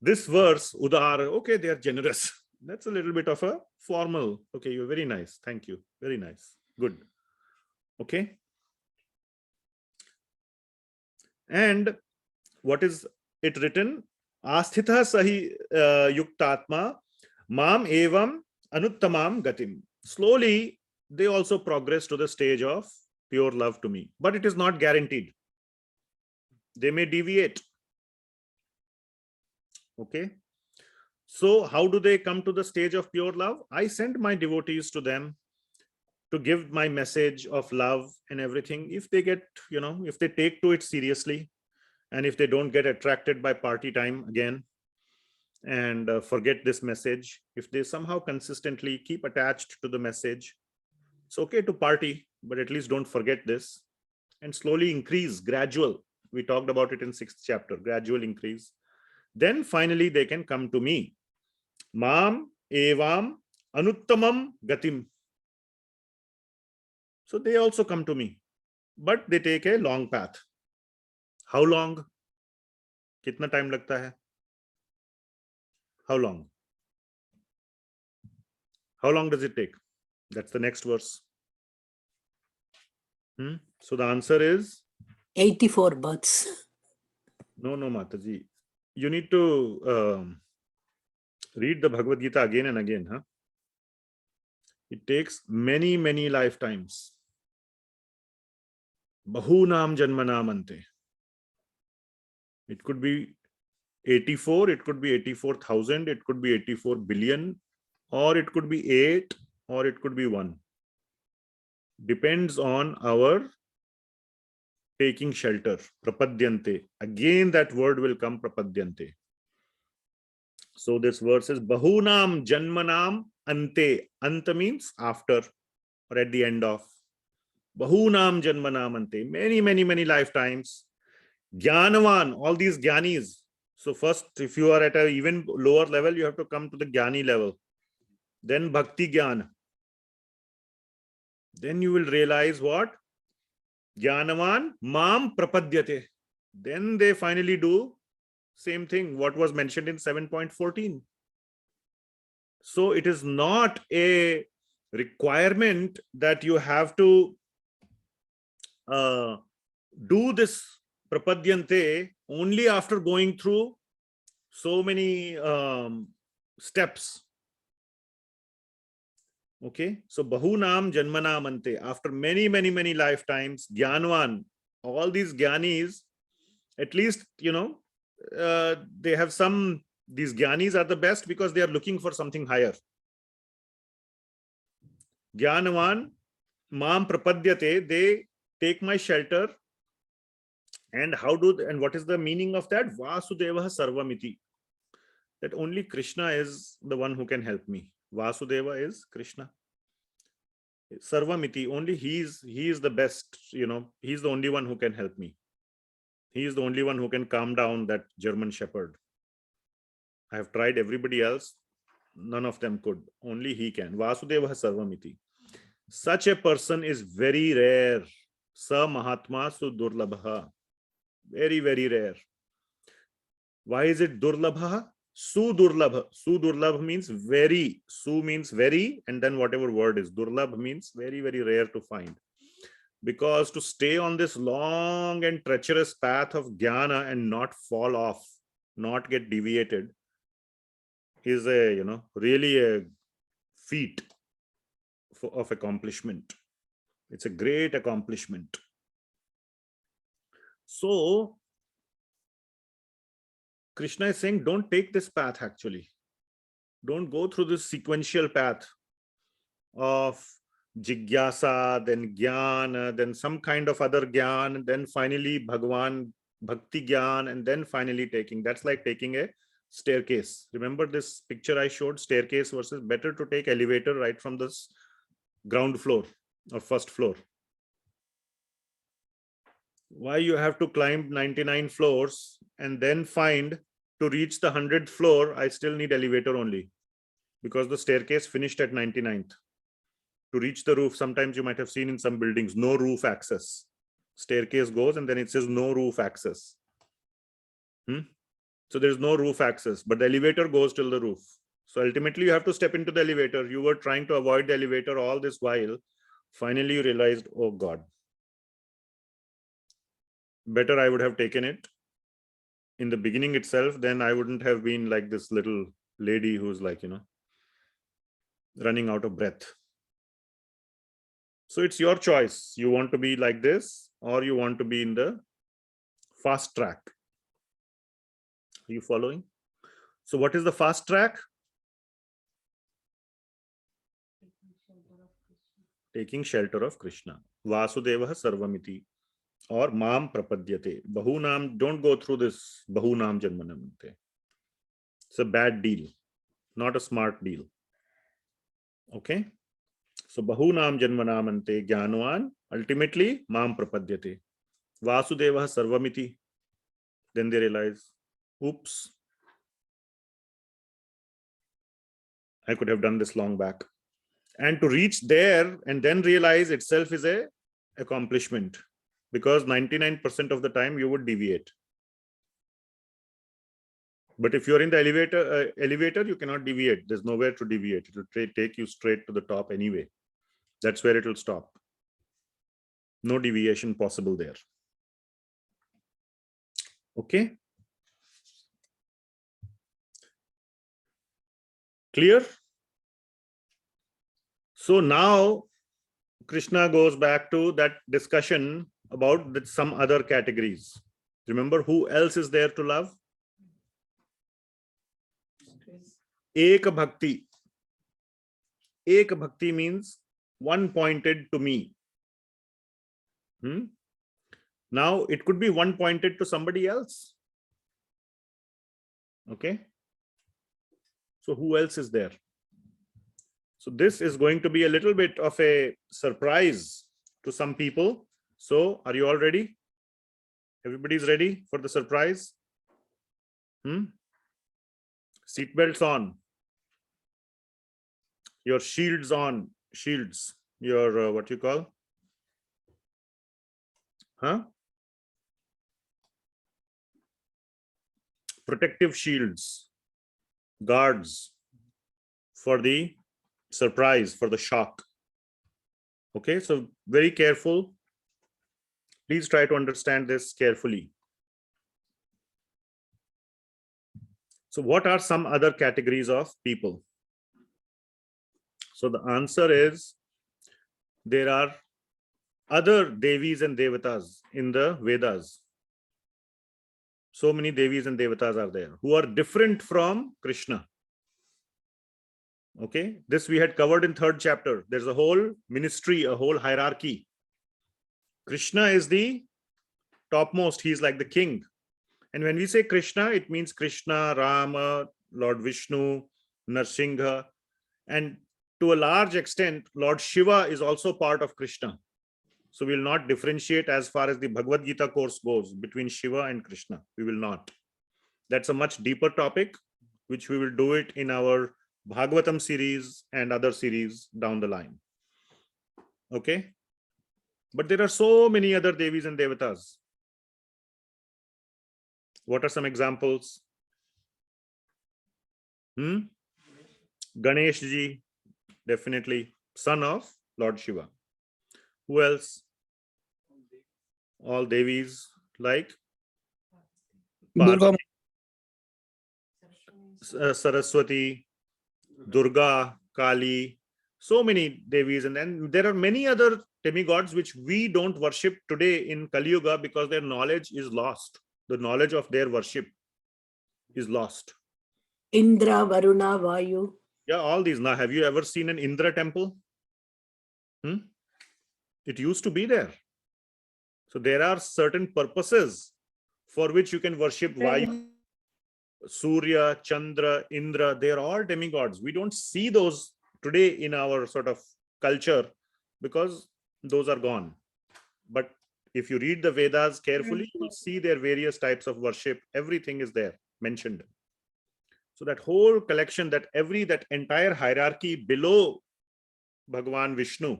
This verse, Udar, okay, they are generous. That's a little bit of a formal. Okay, you're very nice. Thank you. Very nice. Good. Okay. And what is it written? Asthitha sahi yuktatma mam evam anuttamam gatim. Slowly, they also progress to the stage of pure love to me. But it is not guaranteed. They may deviate. Okay. So how do they come to the stage of pure love? I send my devotees to them to give my message of love and everything. If they get, if they take to it seriously, and if they don't get attracted by party time again and forget this message, if they somehow consistently keep attached to the message, it's okay to party, but at least don't forget this, and slowly increase, gradual. We talked about it in 6th chapter, gradual increase. Then finally they can come to me. Mam evam anuttamam gatim. So they also come to me, but they take a long path. How long? Kitna time lagta hai? How long? How long does it take? That's the next verse. So the answer is 84 births. No, Mataji. You need to read the Bhagavad Gita again and again. It takes many, many lifetimes. Bahunam Janmanam Ante. It could be 84, it could be 84,000, it could be 84 billion, or it could be 8, or it could be 1. Depends on our taking shelter. Prapadyante. Again, that word will come, prapadyante. So this verse is Bahunam Janmanam Ante. Anta means after or at the end of. Bahunam Janmanam Ante. Many, many, many lifetimes. Jnanavan, all these jnanis. So first, if you are at an even lower level, you have to come to the jnani level. Then bhakti jnana. Then you will realize what? Jnanavan mam prapadyate. Then they finally do same thing, what was mentioned in 7.14. So it is not a requirement that you have to do this prapadyante only after going through so many steps. Okay, so Bahunam Janmanam Ante, after many, many, many lifetimes, Jnanvan, all these Jnanis, at least, they have some, these Jnanis are the best because they are looking for something higher. Jnanavan, Mam Prapadyate, they take my shelter. And what is the meaning of that? Vasudeva Sarvamiti. That only Krishna is the one who can help me. Vasudeva is Krishna. Sarvamiti, only he is the best, he's the only one who can help me. He is the only one who can calm down that German shepherd. I have tried everybody else. None of them could. Only he can. Vasudeva Sarvamiti. Such a person is very rare. Sa Mahatma Su Durlabha. Very, very rare. Why is it Durlabha? Su Durlabha. Su Durlabha means very. Su means very, and then whatever word is. Durlabha means very, very rare to find. Because to stay on this long and treacherous path of jnana and not fall off, not get deviated, is really a feat of accomplishment. It's a great accomplishment. So Krishna is saying, don't take this path actually. Don't go through this sequential path of jigyasa, then jnana, then some kind of other jnana, then finally Bhagwan, bhakti jnana, and then finally taking. That's like taking a staircase. Remember this picture I showed, staircase versus better to take elevator right from this ground floor or first floor. Why you have to climb 99 floors and then find to reach the 100th floor, I still need elevator only because the staircase finished at 99th. To reach the roof, sometimes you might have seen in some buildings, no roof access. Staircase goes and then it says no roof access. So there's no roof access, but the elevator goes till the roof. So ultimately you have to step into the elevator. You were trying to avoid the elevator all this while. Finally you realized, oh God, better I would have taken it in the beginning itself. Then I wouldn't have been like this little lady who's like, running out of breath. So it's your choice. You want to be like this or you want to be in the fast track. Are you following? So what is the fast track? Taking shelter of Krishna. Vasudeva Sarvamiti or Mam Prapadyate. Bahunam, don't go through this Bahunam Janmanamante. It's a bad deal, not a smart deal. Okay? So Bahunam Janmanamante Jnanavan, ultimately Mam Prapadyate. Vasudeva Sarvamiti. Then they realize, oops, I could have done this long back. And to reach there and then realize itself is a accomplishment, because 99% of the time you would deviate. But if you're in the elevator, you cannot deviate. There's nowhere to deviate. It will take you straight to the top anyway. That's where it will stop. No deviation possible there. Okay. Clear? So now Krishna goes back to that discussion about some other categories. Remember, who else is there to love? Ek bhakti. Ek bhakti means one pointed to me. Now, it could be one pointed to somebody else. Okay. So who else is there? So this is going to be a little bit of a surprise to some people. So are you all ready? Everybody's ready for the surprise? Seatbelts on. Your shields on. Shields. Your what you call? Protective shields. Guards for the surprise, for the shock. Okay, so very careful. Please try to understand this carefully. So what are some other categories of people? So the answer is there are other devis and devatas in the Vedas. So many devis and devatas are there who are different from Krishna. Okay, this we had covered in 3rd chapter. There's a whole ministry, a whole hierarchy. Krishna is the topmost. He's like the king. And when we say Krishna, it means Krishna, Rama, Lord Vishnu, Narsingha. And to a large extent, Lord Shiva is also part of Krishna. So we will not differentiate as far as the Bhagavad Gita course goes between Shiva and Krishna. We will not. That's a much deeper topic, which we will do it in our Bhagavatam series and other series down the line. Okay. But there are so many other devis and devatas. What are some examples? Ganesh ji, definitely son of Lord Shiva. Who else? All devis like Durga. Saraswati, Durga, Kali, so many devis, and then there are many other demigods which we don't worship today in Kali Yuga because their knowledge is lost. The knowledge of their worship is lost. Indra, Varuna, Vayu. Yeah, all these. Now, have you ever seen an Indra temple? It used to be there. So there are certain purposes for which you can worship Vayu, Surya, Chandra, Indra. They are all demigods. We don't see those today in our sort of culture because those are gone. But if you read the Vedas carefully, you will see their various types of worship. Everything is there mentioned. So that whole collection, that entire hierarchy below Bhagavan Vishnu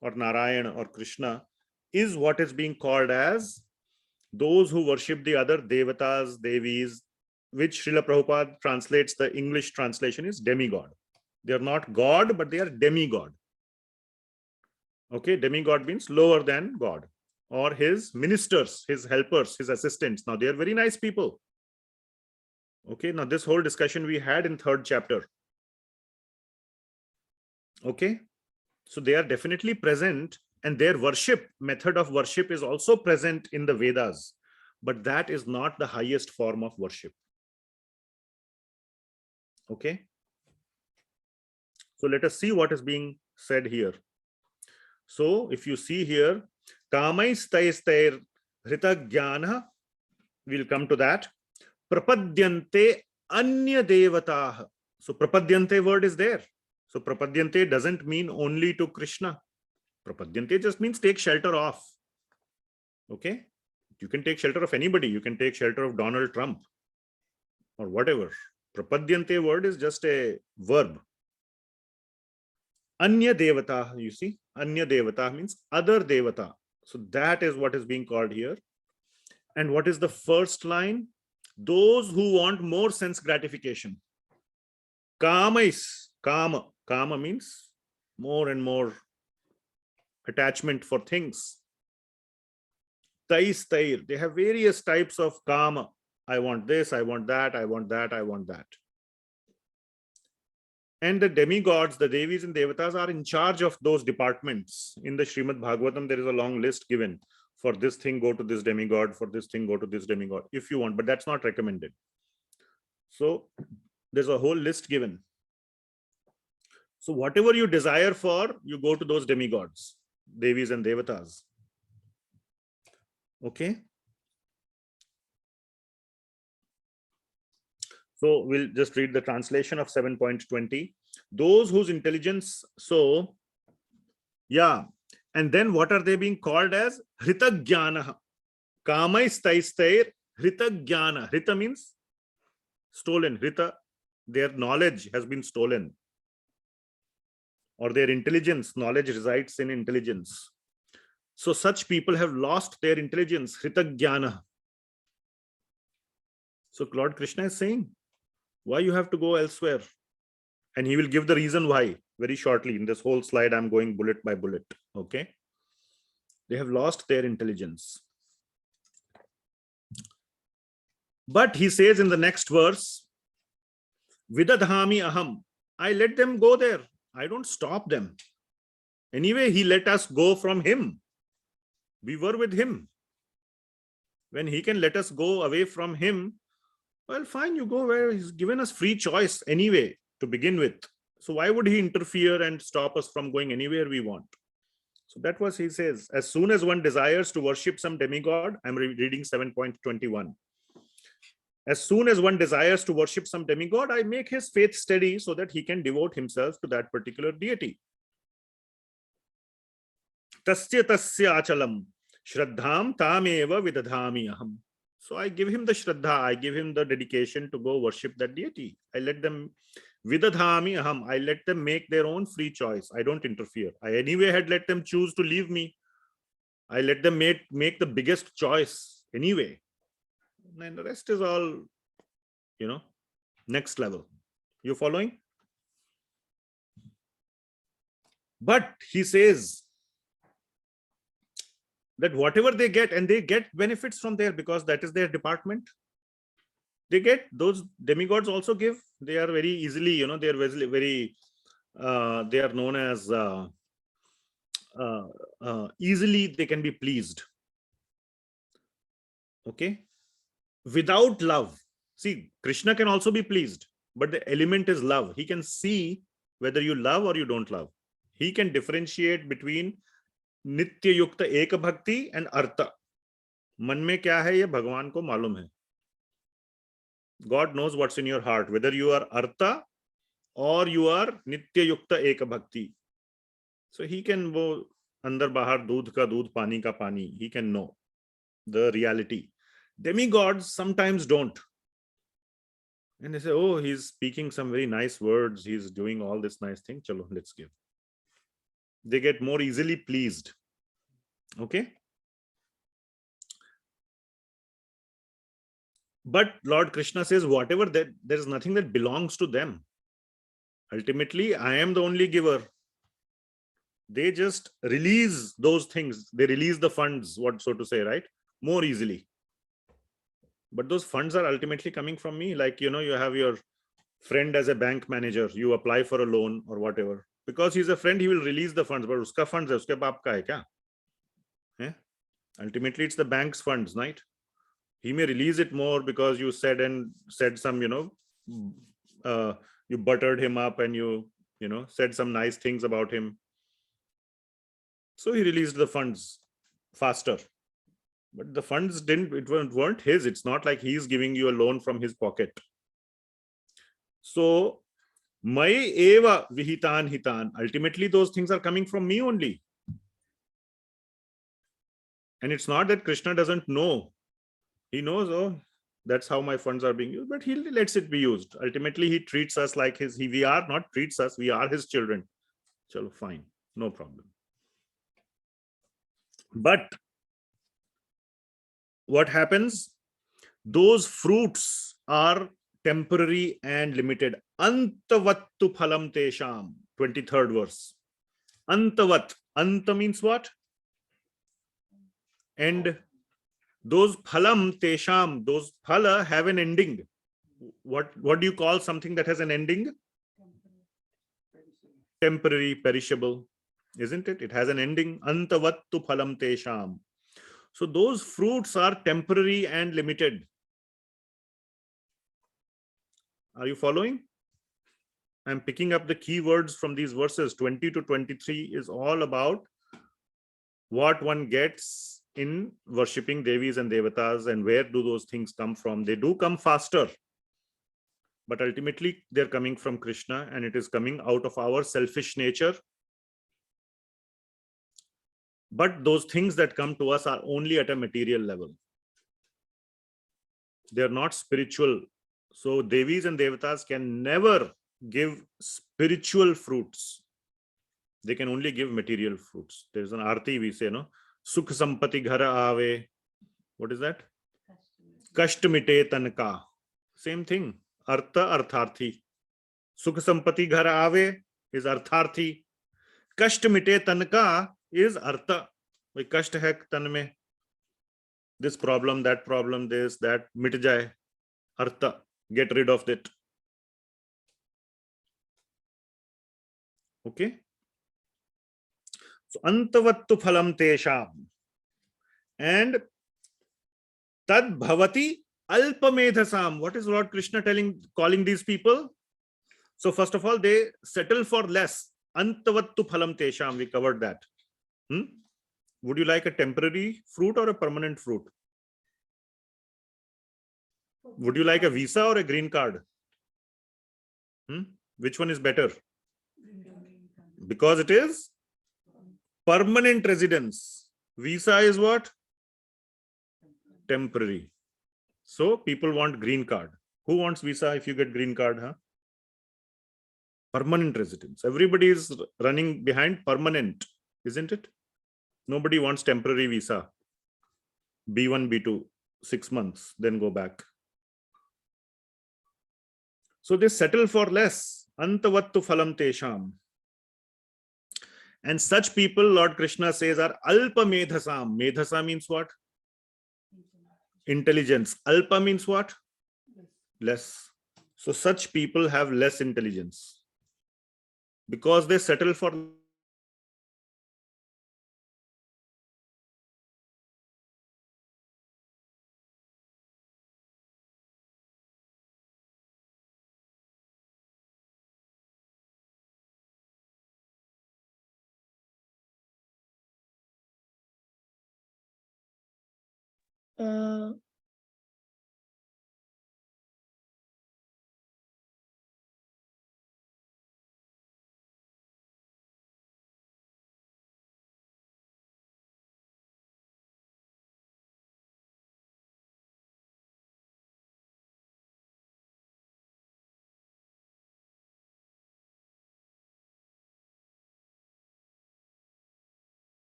or Narayana or Krishna is what is being called as those who worship the other devatas, devis, which Srila Prabhupada translates, the English translation is demigod. They are not God, but they are demigod. Okay, demigod means lower than God, or his ministers, his helpers, his assistants. Now, they are very nice people. Okay, now this whole discussion we had in 3rd chapter. Okay, so they are definitely present, and their worship, method of worship is also present in the Vedas, but that is not the highest form of worship. Okay, so let us see what is being said here. So if you see here, kamaistair hrita jnana, we'll come to that. Prapadyante anya devatah. So prapadyante word is there. So prapadyante doesn't mean only to Krishna. Prapadyante just means take shelter of. Okay, you can take shelter of anybody. You can take shelter of Donald Trump or whatever. Prapadyante word is just a verb. Anya devata, you see, anya devata means other devata. So that is what is being called here. And what is the first line? Those who want more sense gratification. Kamais, kama. Kama means more and more attachment for things. Taistair, they have various types of kama. I want this, I want that, I want that, I want that. And the demigods, the devis and devatas are in charge of those departments. In the Srimad Bhagavatam, there is a long list given. For this thing, go to this demigod. For this thing, go to this demigod, if you want, but that's not recommended. So there's a whole list given. So whatever you desire for, you go to those demigods, devis and devatas. Okay. So we'll just read the translation of 7.20. Those whose intelligence, so yeah, and then what are they being called as? Hritagyana. Kamaistair Hritagyana. Hrita means stolen. Hrita, their knowledge has been stolen. Or their intelligence, knowledge resides in intelligence. So such people have lost their intelligence, Hritagyana. So Lord Krishna is saying, why you have to go elsewhere? And he will give the reason why very shortly. In this whole slide, I'm going bullet by bullet. Okay. They have lost their intelligence. But he says in the next verse, Vidadhami aham. I let them go there. I don't stop them. Anyway, he let us go from him. We were with him. When he can let us go away from him, well, fine, you go where he's given us free choice anyway to begin with. So why would he interfere and stop us from going anywhere we want? So that was, he says, as soon as one desires to worship some demigod, I'm reading 7.21. As soon as one desires to worship some demigod, I make his faith steady so that he can devote himself to that particular deity. Tasya tasya achalam shraddham tameva vidadhami aham. So I give him the shraddha, I give him the dedication to go worship that deity. I let them vidadhami aham. I let them make their own free choice. I don't interfere. I anyway had let them choose to leave me. I let them make the biggest choice anyway. And the rest is all, next level. You following? But he says that whatever they get, and they get benefits from there because that is their department. They get, those demigods also give. They are very easily, they are very, they are known as easily they can be pleased. Okay. Without love. See, Krishna can also be pleased, but the element is love. He can see whether you love or you don't love. He can differentiate between Nitya Yukta Eka Bhakti and Artha. Man mein kya hai, ye Bhagawaan ko malum hai. God knows what's in your heart, whether you are Artha or you are Nitya Yukta Eka Bhakti. So he can wo andar bahar doodh ka doodh, pani ka pani. He can know the reality. Demigods sometimes don't. And they say, oh, he's speaking some very nice words. He's doing all this nice thing. Chalo, let's give. They get more easily pleased. Okay. But Lord Krishna says, whatever that, there is nothing that belongs to them. Ultimately, I am the only giver. They just release those things. They release the funds, what so to say, right? More easily. But those funds are ultimately coming from me. Like, you have your friend as a bank manager. You apply for a loan or whatever. Because he's a friend, he will release the funds. But uska funds hai, uske baap ka hai kya? Yeah? Ultimately, it's the bank's funds, right? He may release it more because you said some, you buttered him up and you said some nice things about him. So he released the funds faster. But the funds weren't his. It's not like he's giving you a loan from his pocket. So, Mai eva vihitan hitan. Ultimately, those things are coming from me only. And it's not that Krishna doesn't know. He knows, oh, that's how my funds are being used, but he lets it be used. Ultimately, he treats us like we are not treats us, we are his children. Chalo, fine, no problem. But what happens? Those fruits are temporary and limited. Antavattu phalam tesham. 23rd verse. Antavat. Anta means what? And those phalam tesham, those phala have an ending. What do you call something that has an ending? Temporary, perishable, isn't it? It has an ending. Antavattu phalam tesham. So those fruits are temporary and limited. Are you following? I'm picking up the key words from these verses. 20 to 23 is all about what one gets in worshipping Devis and Devatas, and where do those things come from. They do come faster, but ultimately they're coming from Krishna, and it is coming out of our selfish nature. But those things that come to us are only at a material level. They're not spiritual. So Devis and Devatas can never give spiritual fruits. They can only give material fruits. There's an arti we say, no? Sukh sampati ghara aave. What is that? Kasht mite tanka. Same thing. Artha, artharthi. Sukh sampati ghara aave is artharthi. Kasht mite tanka is artha. Bhai kasht hai tan mein. This problem, that problem, this, that, mit jaye. Artha. Get rid of it. Okay. So antavattu phalam tesham, and tad bhavati alpamedhasam. What is Lord Krishna calling these people? So first of all, they settle for less. Antavattu phalam tesham. We covered that. Would you like a temporary fruit or a permanent fruit? Would you like a visa or a green card? Which one is better? Because it is permanent residence. Visa is what? Temporary. So people want green card. Who wants visa if you get green card? Permanent residence. Everybody is running behind permanent, isn't it? Nobody wants temporary visa. B1, B2, 6 months, then go back. So they settle for less. Antavattu phalam tesham. And such people, Lord Krishna says, are alpa medhasam. Medhasa means what? Intelligence. Alpa means what? Less. So such people have less intelligence because they settle for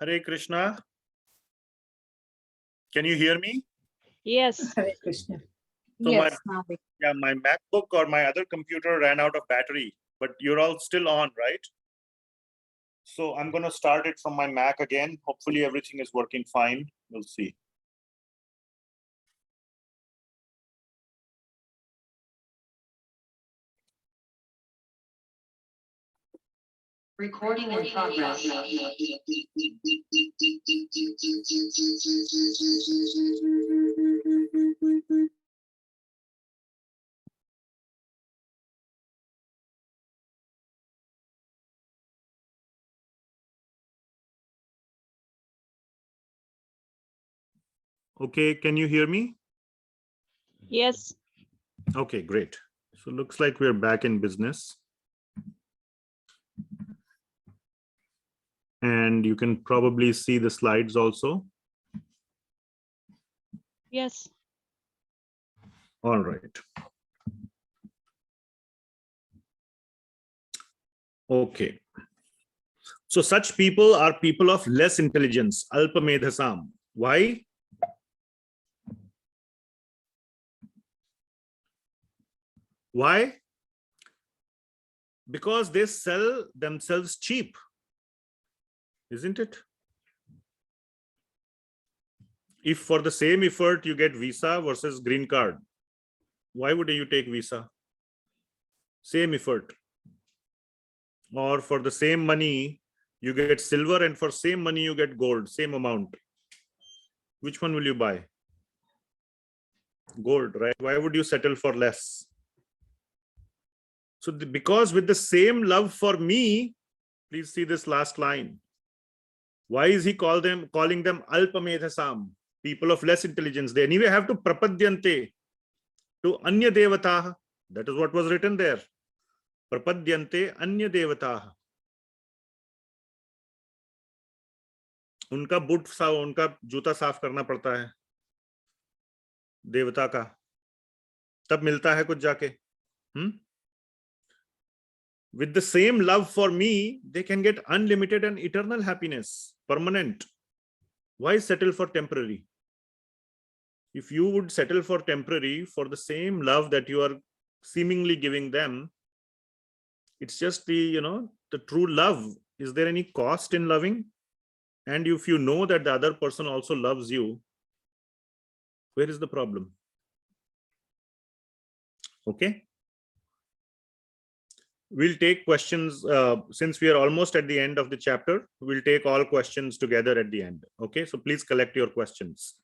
Hare Krishna. Can you hear me? Yes. Hare Krishna. So Yes, my MacBook or my other computer ran out of battery, but you're all still on, right? So I'm going to start it from my Mac again. Hopefully everything is working fine. We'll see. Recording in progress. Okay, can you hear me? Yes. Okay, great. So looks like we're back in business. And you can probably see the slides also. Yes. All right. Okay. So such people are people of less intelligence, alpamedhasam. Why? Why? Because they sell themselves cheap, isn't it? If for the same effort you get visa versus green card, why would you take visa? Same effort. Or for the same money, You get silver, and for same money you get gold, same amount. Which one will you buy? Gold, right? Why would you settle for less? So because with the same love for me, please see this last line. Why is he calling them alpamedhasam, people of less intelligence? They anyway have to prapadyante to anya devata. That is what was written there. Prapadyante anya devata. उनका boot साफ, उनका जूता साफ करना पड़ता है देवता का, तब मिलता है कुछ जाके. With the same love for me, they can get unlimited and eternal happiness, permanent. Why settle for temporary? If you would settle for temporary for the same love that you are seemingly giving them, it's just the true love. Is there any cost in loving? And if you know that the other person also loves you, where is the problem? Okay. We'll take questions since we are almost at the end of the chapter. We'll take all questions together at the end. Okay, so please collect your questions.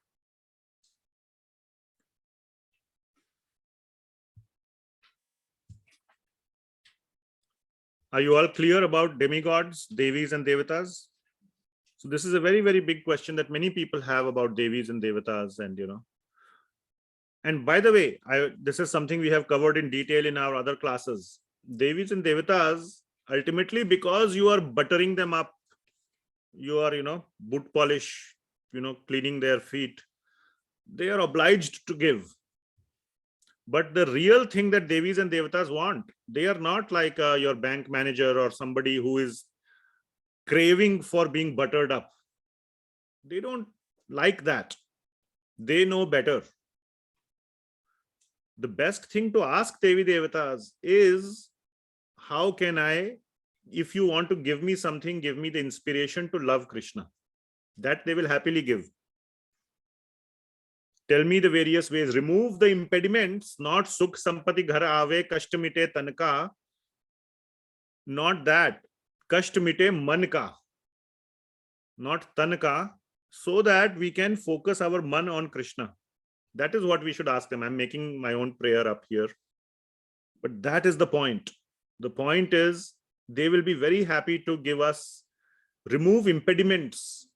Are you all clear about demigods, devis and devatas? So this is a very, very big question that many people have about devis and devatas, and and by the way, this is something we have covered in detail in our other classes. Devis and devatas, ultimately, because you are buttering them up, you are boot polish, cleaning their feet, they are obliged to give. But the real thing that devis and devatas want, they are not like your bank manager or somebody who is craving for being buttered up. They don't like that. They know better. The best thing to ask Devi Devatas is, how can I, if you want to give me something, give me the inspiration to love Krishna. That they will happily give. Tell me the various ways. Remove the impediments, not sukh sampati ghar aave, kasht mite tanka. Not that. Kasht mite man ka. Not tanka. So that we can focus our man on Krishna. That is what we should ask them. I'm making my own prayer up here. But that is the point. The point is, they will be very happy to give us, remove impediments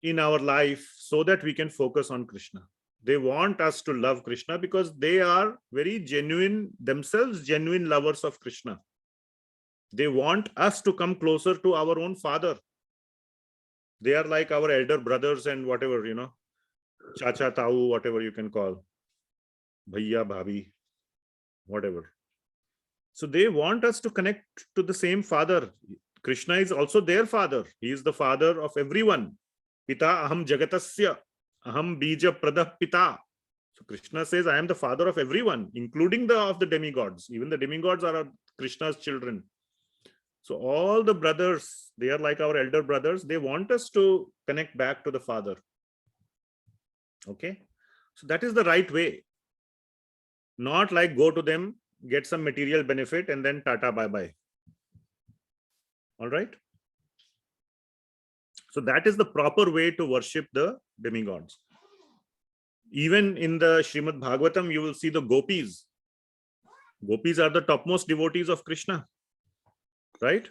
in our life so that we can focus on Krishna. They want us to love Krishna because they are very genuine, themselves genuine lovers of Krishna. They want us to come closer to our own father. They are like our elder brothers and whatever, chacha, tau, whatever you can call, bhaiya, bhabhi, whatever. So they want us to connect to the same father. Krishna is also their father. He is the father of everyone. Pita aham jagatasya, aham bija pradah pita. So Krishna says, I am the father of everyone, including of the demigods. Even the demigods are Krishna's children. So all the brothers, they are like our elder brothers. They want us to connect back to the father. Okay. So that is the right way. Not like go to them, get some material benefit, and then tata bye-bye. All right. So that is the proper way to worship the demigods. Even in the Srimad Bhagavatam, you will see the Gopis. Gopis are the topmost devotees of Krishna. Right?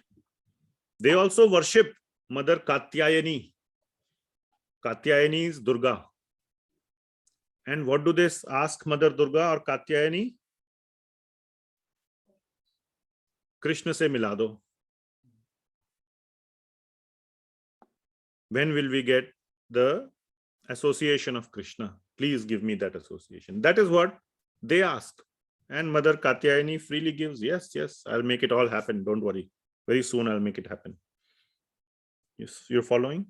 They also worship Mother Katyayani. Katyayani is Durga. And what do they ask Mother Durga or Katyayani? Krishna se mila do. When will we get the association of Krishna? Please give me that association. That is what they ask. And Mother Katyayani freely gives. Yes, yes, I'll make it all happen. Don't worry. Very soon I'll make it happen. Yes, you're following?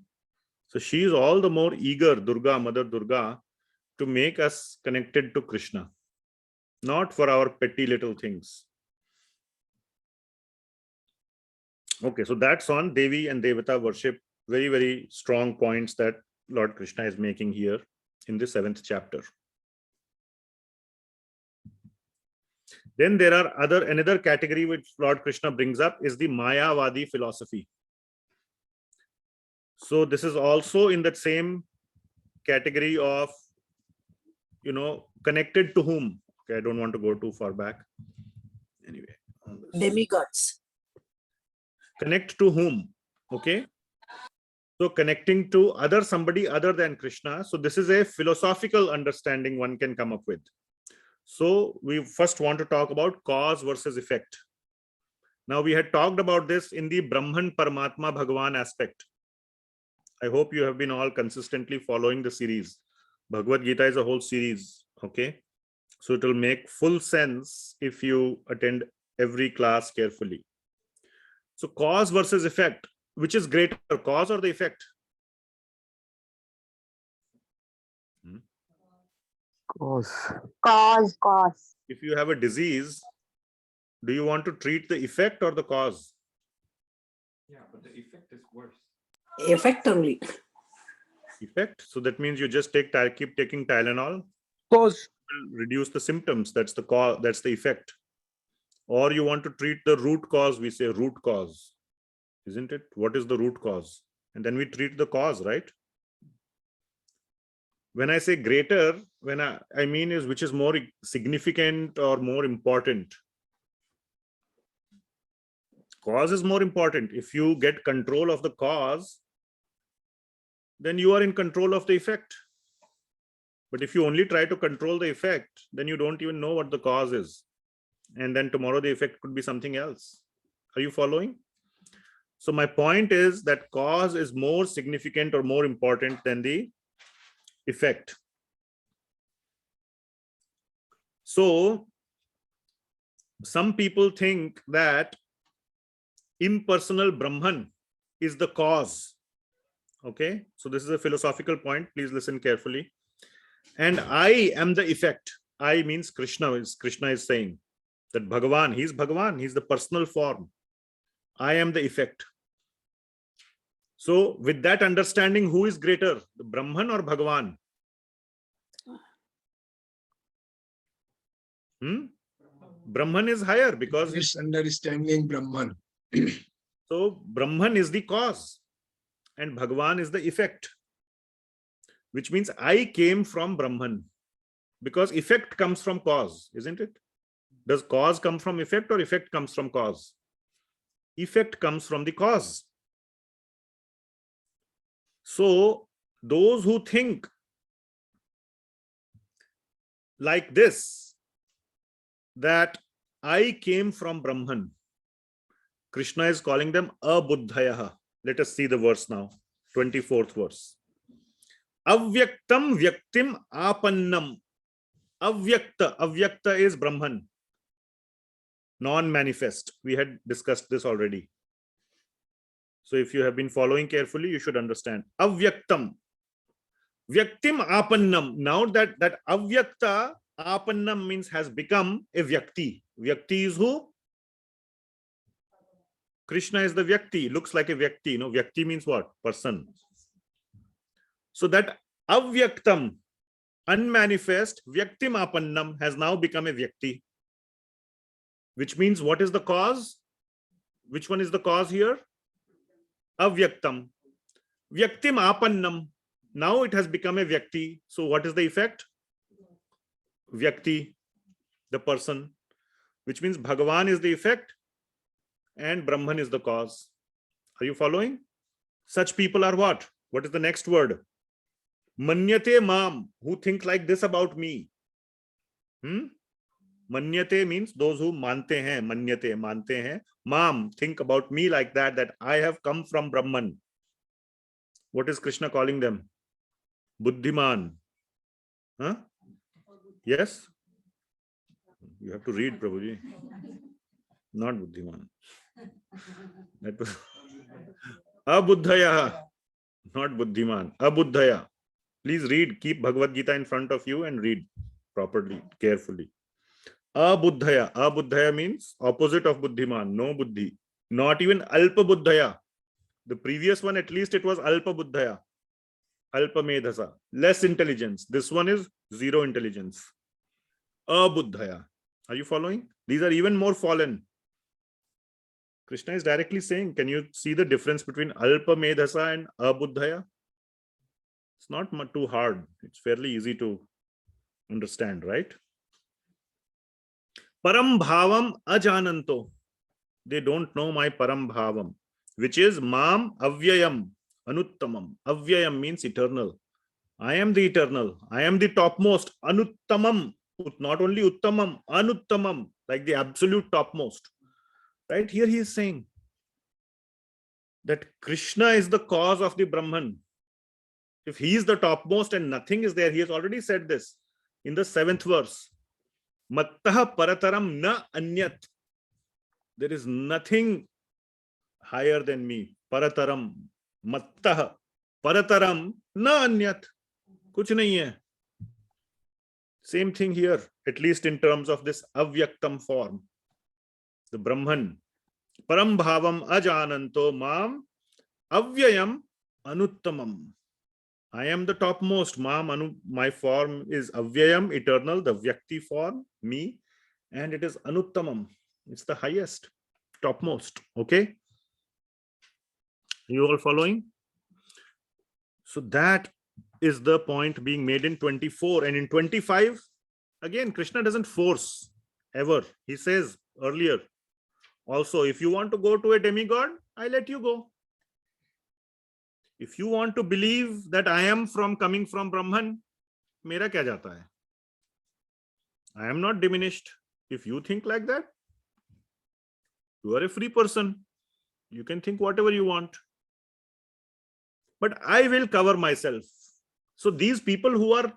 So she is all the more eager, Durga, Mother Durga, to make us connected to Krishna. Not for our petty little things. Okay, so that's on Devi and Devata worship. Very, very strong points that Lord Krishna is making here in the 7th chapter. Then there are another category which Lord Krishna brings up is the Mayavadi philosophy. So this is also in that same category of, connected to whom. Okay, I don't want to go too far back. Anyway, on this. Demigods. Connect to whom? Okay. So connecting to somebody other than Krishna. So this is a philosophical understanding one can come up with. So we first want to talk about cause versus effect. Now we had talked about this in the Brahman Paramatma Bhagawaan aspect. I hope you have been all consistently following the series. Bhagavad Gita is a whole series. Okay. So it will make full sense if you attend every class carefully. So cause versus effect, which is greater, cause or the effect? Cause. If you have a disease, do you want to treat the effect or the cause? Yeah, but the effect is worse. Effect only. Effect. So that means you just keep taking Tylenol. Cause. Will reduce the symptoms. That's the cause. That's the effect. Or you want to treat the root cause. We say root cause, isn't it? What is the root cause? And then we treat the cause, right? When I say greater, when I mean is which is more significant or more important. Cause is more important. If you get control of the cause, then you are in control of the effect. But if you only try to control the effect, then you don't even know what the cause is. And then tomorrow the effect could be something else. Are you following? So my point is that cause is more significant or more important than the effect. So some people think that impersonal Brahman is the cause. Okay, so this is a philosophical point. Please listen carefully. And I am the effect. I means Krishna is saying that Bhagawaan, he's Bhagawaan, he's the personal form. I am the effect. So with that understanding, who is greater, the Brahman or Bhagawaan? Brahman is higher because This understanding Brahman. so Brahman is the cause and Bhagawaan is the effect, which means I came from Brahman, because effect comes from cause, isn't it? Does cause come from effect or effect comes from cause? Effect comes from the cause. So those who think like this, that I came from Brahman, Krishna is calling them abuddhayaha. Let us see the verse now, 24th verse. Avyaktam vyaktim apannam. Avyakta is Brahman, non-manifest. We had discussed this already. So if you have been following carefully, you should understand. Avyaktam vyaktim apannam. Now that avyakta apannam means has become a vyakti. Vyakti is who? Krishna is the vyakti. Looks like a vyakti. No, vyakti means what? Person. So that avyaktam, unmanifest, vyaktim apannam has now become a vyakti. Which means what is the cause? Which one is the cause here? Avyaktam. Vyaktim apannam. Now it has become a vyakti. So what is the effect? Vyakti, the person. Which means Bhagawaan is the effect and Brahman is the cause. Are you following? Such people are what? What is the next word? Manyate mam, who think like this about me. Manyate means those who mante hain, manyate, mante hain. Mam, think about me like that I have come from Brahman. What is Krishna calling them? Buddhiman. Huh? Yes? You have to read, Prabhuji. Not Buddhiman. That was Abuddhaya, not Buddhiman. Abuddhaya. Please read. Keep Bhagavad Gita in front of you and read properly, carefully. Abuddhaya. Abuddhaya means opposite of Buddhiman. No Buddhi. Not even Alpa Buddhaya. The previous one, at least it was Alpa Buddhaya. Alpa Medhasa. Less intelligence. This one is zero intelligence. Abuddhaya. Are you following? These are even more fallen. Krishna is directly saying, can you see the difference between Alpa Medhasa and Abuddhaya? It's not too hard. It's fairly easy to understand, right? Param Bhavam Ajananto. They don't know my Param Bhavam, which is Mam Avyayam Anuttamam. Avyayam means eternal. I am the eternal. I am the topmost. Anuttamam. Not only Uttamam, Anuttamam, like the absolute topmost. Right here he is saying that Krishna is the cause of the Brahman. If he is the topmost and nothing is there, he has already said this in the 7th verse. Mattaha parataram na anyat. There is nothing higher than me. Parataram. Mattaha parataram na anyat. Kuch nahi hai. Same thing here, at least in terms of this avyaktam form. The Brahman. Param bhavam ajananto mam avyayam anuttamam. I am the topmost. My form is avyayam, eternal, the vyakti form, me, and it is anuttamam. It's the highest, topmost. Okay? You all following? So that is the point being made in 24. And in 25, again, Krishna doesn't force ever. He says earlier, also, if you want to go to a demigod, I let you go. If you want to believe that I am coming from Brahman, mera kya jata hai? I am not diminished. If you think like that, you are a free person. You can think whatever you want. But I will cover myself. So these people who are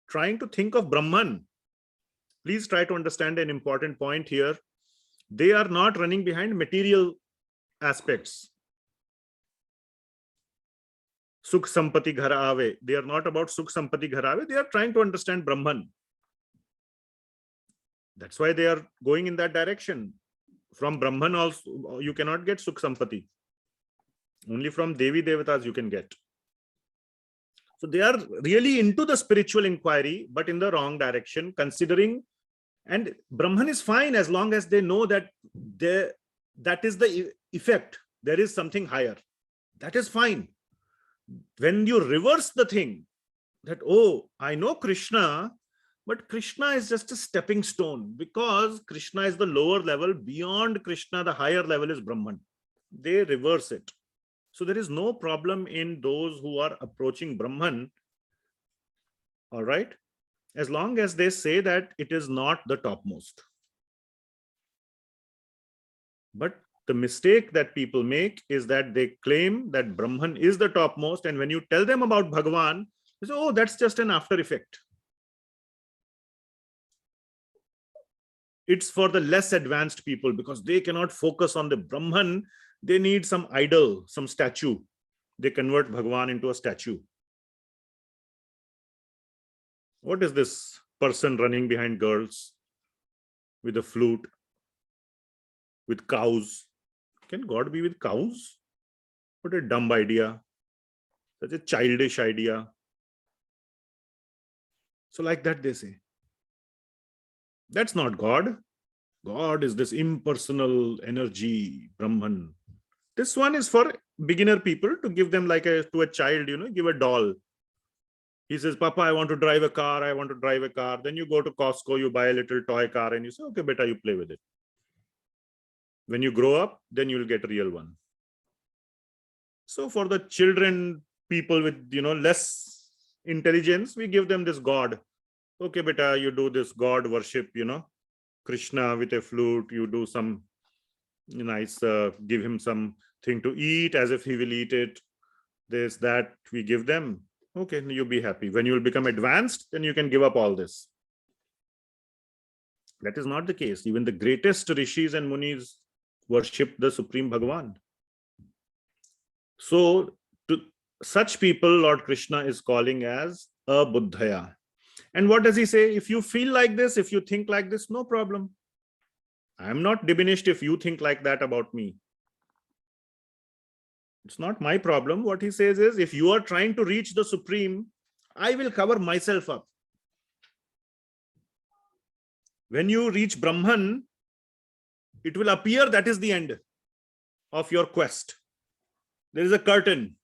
trying to think of Brahman, please try to understand an important point here. They are not running behind material aspects. Sukh Sampati Ghar Aave. They are not about Sukh Sampati Ghar Aave. They are trying to understand Brahman. That's why they are going in that direction. From Brahman also, you cannot get Sukh Sampati. Only from Devi devatas you can get. So they are really into the spiritual inquiry, but in the wrong direction, considering, and Brahman is fine as long as they know that that is the effect. There is something higher. That is fine. When you reverse the thing, that, oh, I know Krishna, but Krishna is just a stepping stone, because Krishna is the lower level. Beyond Krishna, the higher level is Brahman. They reverse it. So there is no problem in those who are approaching Brahman, all right, as long as they say that it is not the topmost. But the mistake that people make is that they claim that Brahman is the topmost, and when you tell them about Bhagawaan, they say, oh, that's just an after effect. It's for the less advanced people, because they cannot focus on the Brahman. They need some idol, some statue. They convert Bhagawaan into a statue. What is this person running behind girls with a flute, with cows? Can God be with cows? What a dumb idea. Such a childish idea. So like that they say. That's not God. God is this impersonal energy, Brahman. This one is for beginner people, to give them like to a child, give a doll. He says, Papa, I want to drive a car. I want to drive a car. Then you go to Costco, you buy a little toy car and you say, okay, beta, you play with it. When you grow up, then you will get a real one. So for the children, people with, less intelligence, we give them this God. Okay, beta, you do this God worship, Krishna with a flute, you do some nice, give him something to eat as if he will eat it. This, that, we give them. Okay, you'll be happy. When you will become advanced, then you can give up all this. That is not the case. Even the greatest rishis and munis worship the Supreme Bhagawaan. So to such people, Lord Krishna is calling as a Buddhaya. And what does he say? If you feel like this, if you think like this, no problem. I am not diminished if you think like that about me. It's not my problem. What he says is, if you are trying to reach the Supreme, I will cover myself up. When you reach Brahman, it will appear that is the end. of your quest. There is a curtain.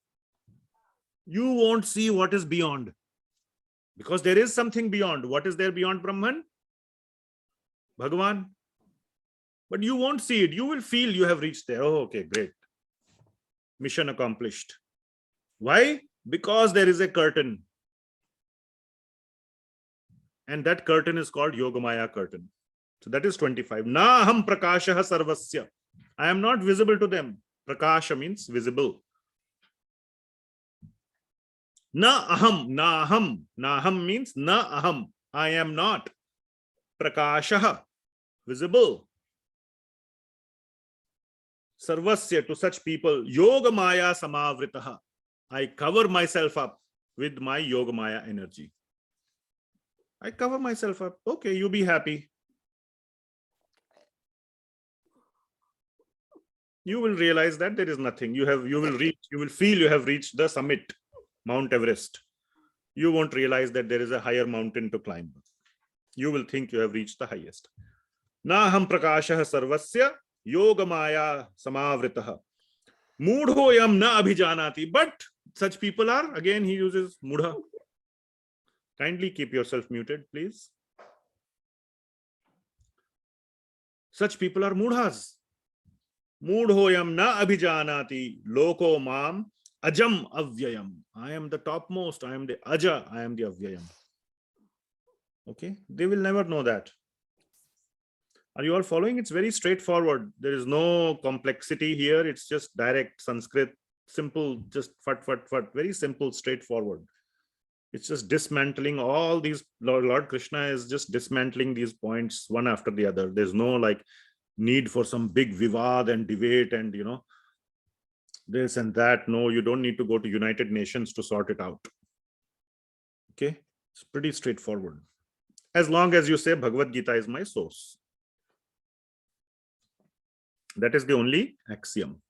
You won't see what is beyond. Because there is something beyond. What is there beyond Brahman? Bhagawaan. But you won't see it. You will feel you have reached there. Oh, okay, great. Mission accomplished. Why? Because there is a curtain. And that curtain is called Yogamaya curtain. So that is 25. Na aham prakashaha sarvasya. I am not visible to them. Prakasha means visible. Na aham, na aham. Na aham means na aham. I am not. Prakashaha, visible. Sarvasya, to such people, Yogamaya samavritaha. I cover myself up with my Yogamaya energy. I cover myself up. Okay, you be happy. You will realize that there is nothing. You will feel you have reached the summit, Mount Everest. You won't realize that there is a higher mountain to climb. You will think you have reached the highest. Na ham prakashah sarvasya yogamaya samavritaha. Mudhoyam na abhijanati. But such people are, again he uses mudha. Kindly keep yourself muted, please. Such people are mudhas. Mudhoyam na abhijanati loko mam ajam avyayam. I am the topmost. I am the aja. I am the avyayam. Okay, they will never know that. Are you all following? It's very straightforward. There is no complexity here. It's just direct Sanskrit, simple, just fat, very simple, straightforward. It's just dismantling all these. Lord Krishna is just dismantling these points one after the other. There's no like need for some big vivad and debate and this and that. No, you don't need to go to United Nations to sort it out. Okay, it's pretty straightforward. As long as you say Bhagavad Gita is my source. That is the only axiom.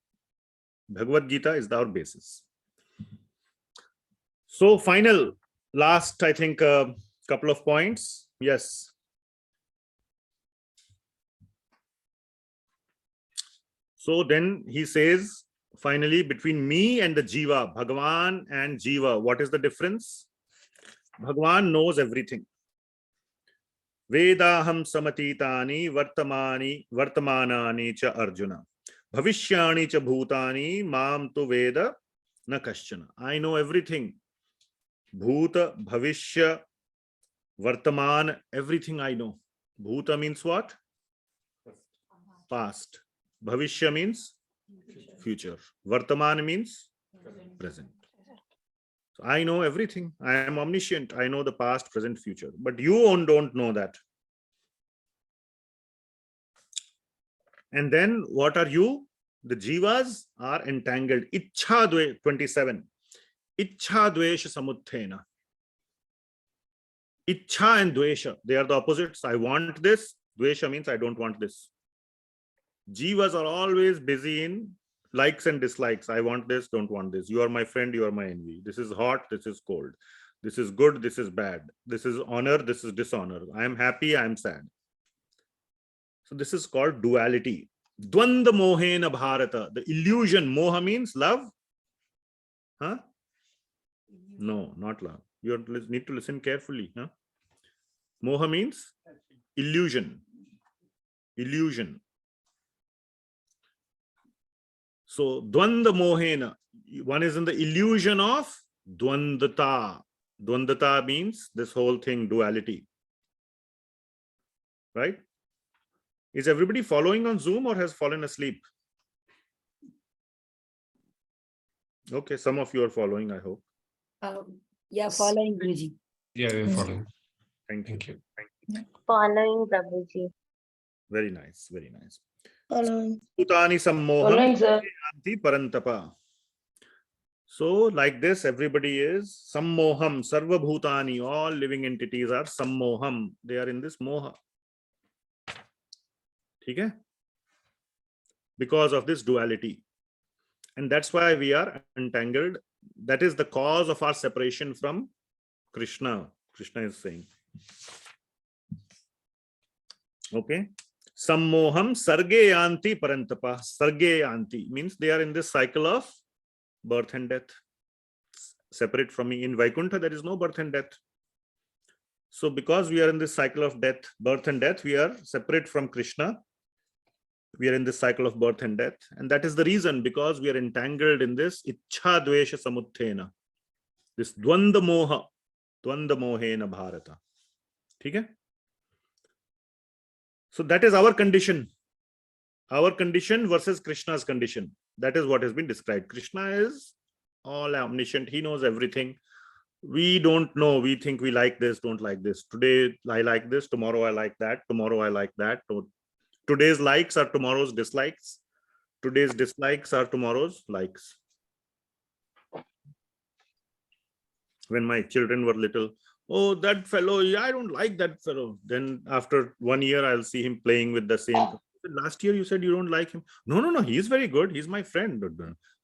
Bhagavad Gita is our basis. So last, I think, couple of points. Yes. So then he says, finally, between me and the Jiva, Bhagawaan and Jiva, what is the difference? Bhagawaan knows everything. Vedaham samatitani vartamanani cha Arjuna. Bhavishyani cha bhutani mam tu veda na kaschana. I know everything. Bhuta, bhavishya, vartaman, everything I know. Bhuta means what? Past. Bhavishya means future. Vartaman means present. So I know everything. I am omniscient. I know the past, present, future. But you don't know that. And then what are you? The jivas are entangled. Ichha 27. Ichha dvesha samuthena. Ichha and dvesha, they are the opposites. I want this. Dvesha means I don't want this. Jivas are always busy in likes and dislikes. I want this, don't want this. You are my friend, you are my enemy. This is hot, this is cold. This is good, this is bad. This is honor, this is dishonor. I am happy, I am sad. So this is called duality. Dvanda mohena bharata. The illusion. Moha means love. Huh? No, not love. You need to listen carefully. Huh? Moha means illusion. Illusion. So, dvanda mohena. One is in the illusion of dvandata. Dvandata means this whole thing, duality. Right? Is everybody following on Zoom or has fallen asleep? Okay, some of you are following, I hope. Yeah, following Guruji. Yeah, we're following. Thank you. Thank you. Following Prabhuji. Very nice, very nice. Following. Bhutani sammoham Following, sir. yanti parantapa. So like this, everybody is sammoham, sarva bhutani, all living entities are sammoham. They are in this moha. Okay? Because of this duality. And that's why we are entangled. That is the cause of our separation from Krishna. Krishna is saying. Okay. Sammoham sarge yanti parantapa. Sarge yanti means they are in this cycle of birth and death. Separate from me. In Vaikuntha, there is no birth and death. So because we are in this cycle of death, birth and death, we are separate from Krishna. We are in this cycle of birth and death. And that is the reason, because we are entangled in this Ichha Dvesha Samuthena. This Dvanda Mohena Bharata. Okay? So that is our condition. Our condition versus Krishna's condition. That is what has been described. Krishna is all omniscient. He knows everything. We don't know. We think we like this, don't like this. Today I like this, tomorrow I like that, tomorrow I like that. Today's likes are tomorrow's dislikes. Today's dislikes are tomorrow's likes. When my children were little, oh, that fellow, yeah, I don't like that fellow. Then after 1 year, I'll see him playing with the same. Last year you said you don't like him. No, he's very good. He's my friend.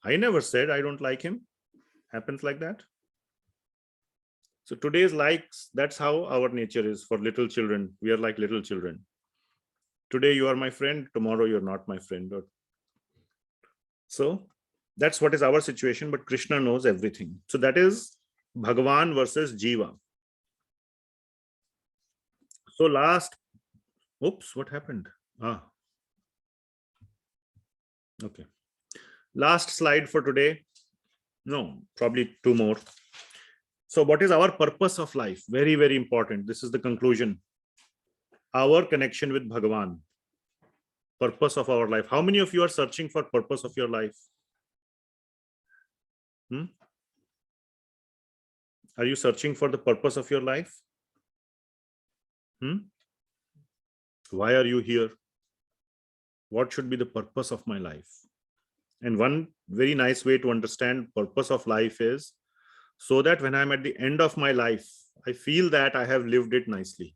I never said I don't like him. Happens like that. So today's likes, that's how our nature is for little children. We are like little children. Today you are my friend, tomorrow you're not my friend. So that's what is our situation, but Krishna knows everything. So that is Bhagawaan versus Jiva. So what happened? Okay. Last slide for today. No, probably 2 more. So what is our purpose of life? Very, very important. This is the conclusion. Our connection with Bhagawaan. Purpose of our life. How many of you are searching for purpose of your life? Are you searching for the purpose of your life? Why are you here? What should be the purpose of my life? And one very nice way to understand purpose of life is so that when I'm at the end of my life, I feel that I have lived it nicely.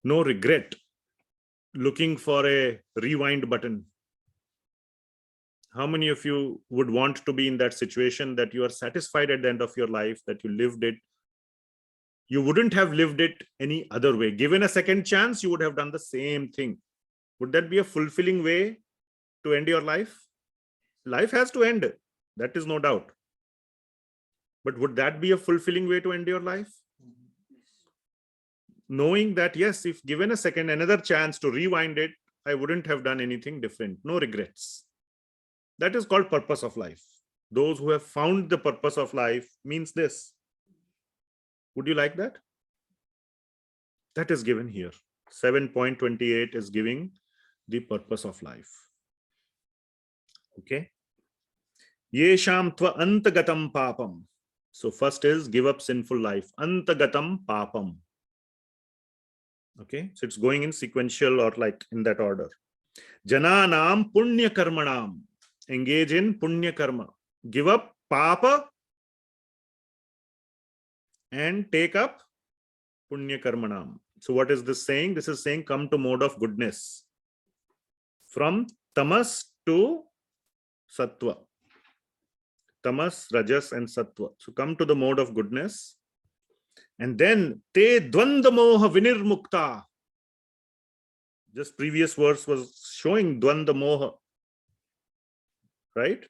No regret, looking for a rewind button. How many of you would want to be in that situation that you are satisfied at the end of your life, that you lived it? You wouldn't have lived it any other way. Given a second chance, you would have done the same thing. Would that be a fulfilling way to end your life? Life has to end. That is no doubt. But would that be a fulfilling way to end your life? Knowing that, yes, if given a second, another chance to rewind it, I wouldn't have done anything different. No regrets. That is called purpose of life. Those who have found the purpose of life means this. Would you like that? That is given here. 7.28 is giving the purpose of life. Okay. Yesham tva antagatam papam. So first is give up sinful life. Antagatam papam. Okay. So it's going in sequential or like in that order. Jananam punya karmanam. Engage in punya karma. Give up papa and take up punya karmanam. So what is this saying? This is saying come to mode of goodness. From tamas to sattva. Tamas, rajas and sattva. So come to the mode of goodness. And then te dvanda moha vinirmukta. Just previous verse was showing dvanda moha. Right?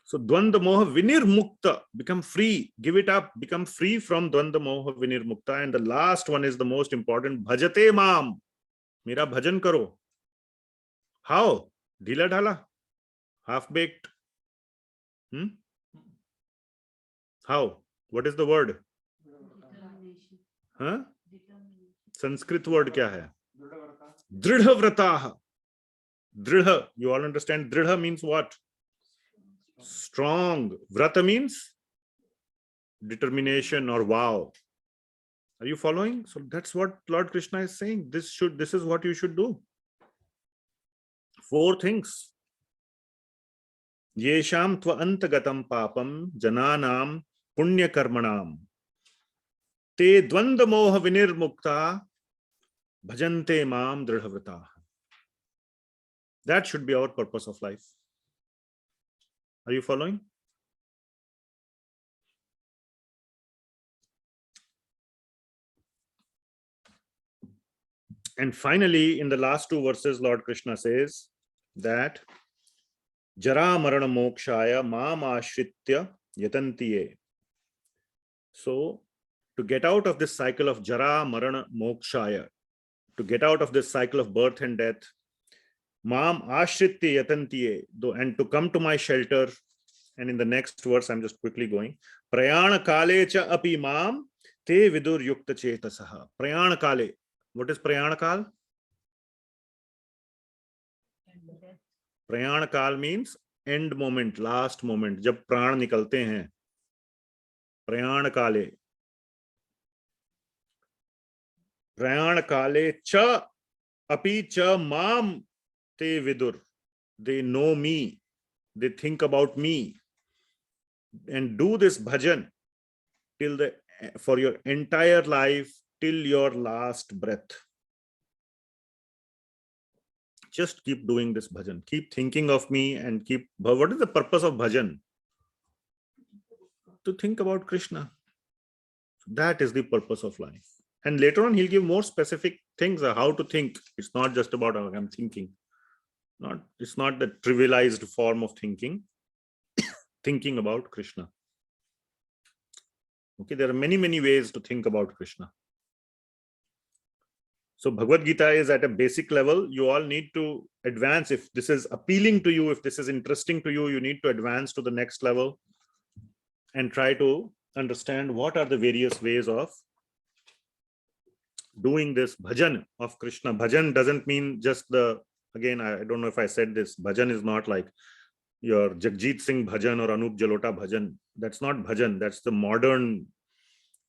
So dvanda moha vinirmukta. Become free. Give it up. Become free from dvanda moha vinirmukta. And the last one is the most important. Bhajate maam. Mera bhajan karo. How? Dhila dhala. Half-baked. How? What is the word? Huh? Sanskrit word kya hai? Dridha vrataha. Dridha. You all understand? Dridha means what? Strong. Vrata means determination or vow. Are you following? So that's what Lord Krishna is saying. This is what you should do. 4 things. Yesham tva antagatam papam jananam punya karmanam te dvanda moha vinirmukta bhajante mam dridhavrata. That should be our purpose of life. Are you following? And finally, in the last two verses, Lord Krishna says that Jara Marana Mokshaya Mam Ashritya Yatantiye. So, to get out of this cycle of Jara Marana Mokshaya, to get out of this cycle of birth and death, Mam Ashritya Yatantiye, and to come to my shelter. And in the next verse, I'm just quickly going. Prayana Kale cha api mam te vidur yukta chetasaha. Prayana Kale. What is Prayana Kal? Prayana Kal means end moment, last moment, जब प्राण निकलते हैं. Prayana Kale. Prayana Kale cha api cha mam te vidur. They know me. They think about me. And do this bhajan for your entire life till your last breath. Just keep doing this bhajan. Keep thinking of me and what is the purpose of bhajan? To think about Krishna. That is the purpose of life. And later on, he'll give more specific things of how to think. It's not just about I'm thinking. It's not the trivialized form of thinking. Thinking about Krishna. Okay, there are many, many ways to think about Krishna. So Bhagavad Gita is at a basic level. You all need to advance. If this is appealing to you, if this is interesting to you, you need to advance to the next level and try to understand what are the various ways of doing this bhajan of Krishna. Bhajan doesn't mean just again, I don't know if I said this, bhajan is not like your Jagjit Singh bhajan or Anup Jalota bhajan. That's not bhajan. That's the modern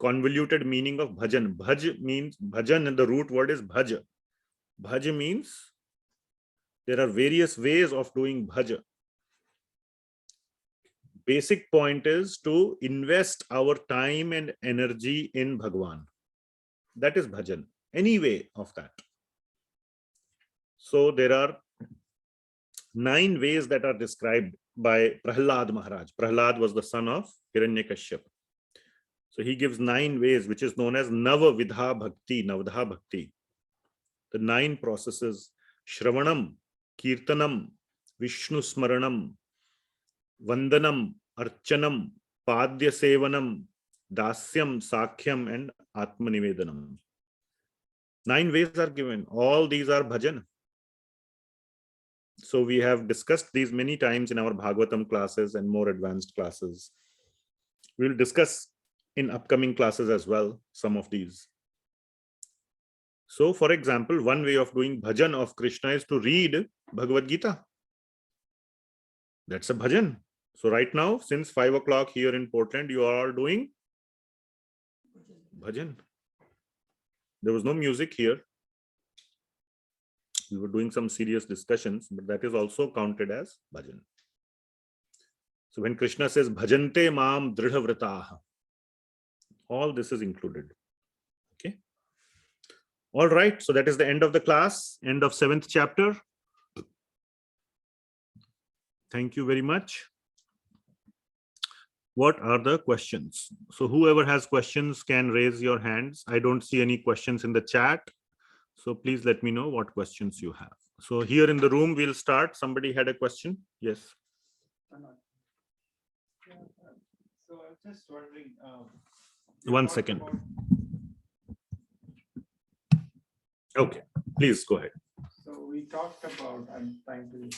convoluted meaning of bhajan. Bhaj means bhajan, and the root word is bhaj. Bhaj means there are various ways of doing bhaj. Basic point is to invest our time and energy in Bhagwan. That is bhajan. Any way of that. So there are 9 ways that are described by Prahlad Maharaj. Prahlad was the son of Hiranyakashyap. So he gives 9 ways, which is known as Navavidha Bhakti, Navadha Bhakti. The 9 processes: Shravanam, Kirtanam, Vishnu Smaranam, Vandanam, Archanam, Padya Sevanam, Dasyam, Sakhyam, and Atmanivedanam. 9 ways are given. All these are bhajan. So we have discussed these many times in our Bhagavatam classes and more advanced classes. We will discuss in upcoming classes as well some of these. So for example, one way of doing bhajan of Krishna is to read Bhagavad Gita. That's a bhajan. So right now, since 5 o'clock here in Portland, you are all doing bhajan. There was no music here. We were doing some serious discussions, but that is also counted as bhajan. So when Krishna says bhajante mam dridhavrataha, all this is included. Okay. All right. So that is the end of the class, end of 7th chapter. Thank you very much. What are the questions? So whoever has questions can raise your hands. I don't see any questions in the chat. So please let me know what questions you have. So here in the room, we'll start. Somebody had a question? Yes. So I was just wondering. 1 second. Okay, please go ahead. So we talked about, I'm trying to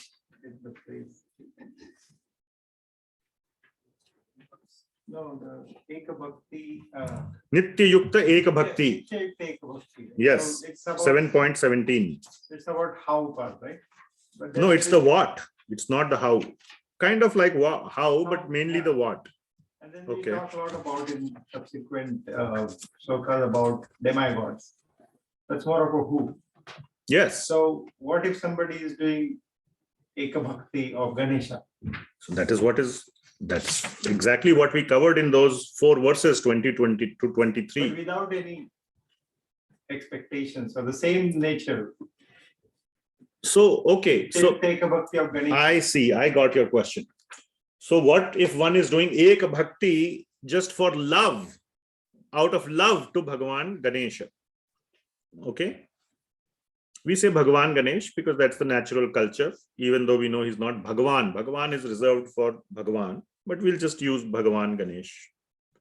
get the phrase. No, the Eka Bhakti. Nitya Yukta Eka Bhakti. Nitya Yukta Eka Bhakti. Yes, so it's about 7.17. It's about how part, right? But No, it's the what. It's not the how. Kind of like how, but mainly yeah. the what. And then Okay. we talk a lot about in subsequent so-called about demigods. That's more of a who. Yes. So what if somebody is doing Eka Bhakti of Ganesha? So that's exactly what we covered in those 4 verses, 20 to But 23. without any expectations or the same nature. So, okay. So Take a Bhakti of Ganesha. I see. I got your question. So what if one is doing Eka Bhakti just for love, out of love to Bhagwan Ganesha? Okay. We say Bhagwan Ganesh because that's the natural culture, even though we know he's not Bhagwan. Bhagwan is reserved for Bhagwan, but we'll just use Bhagwan Ganesh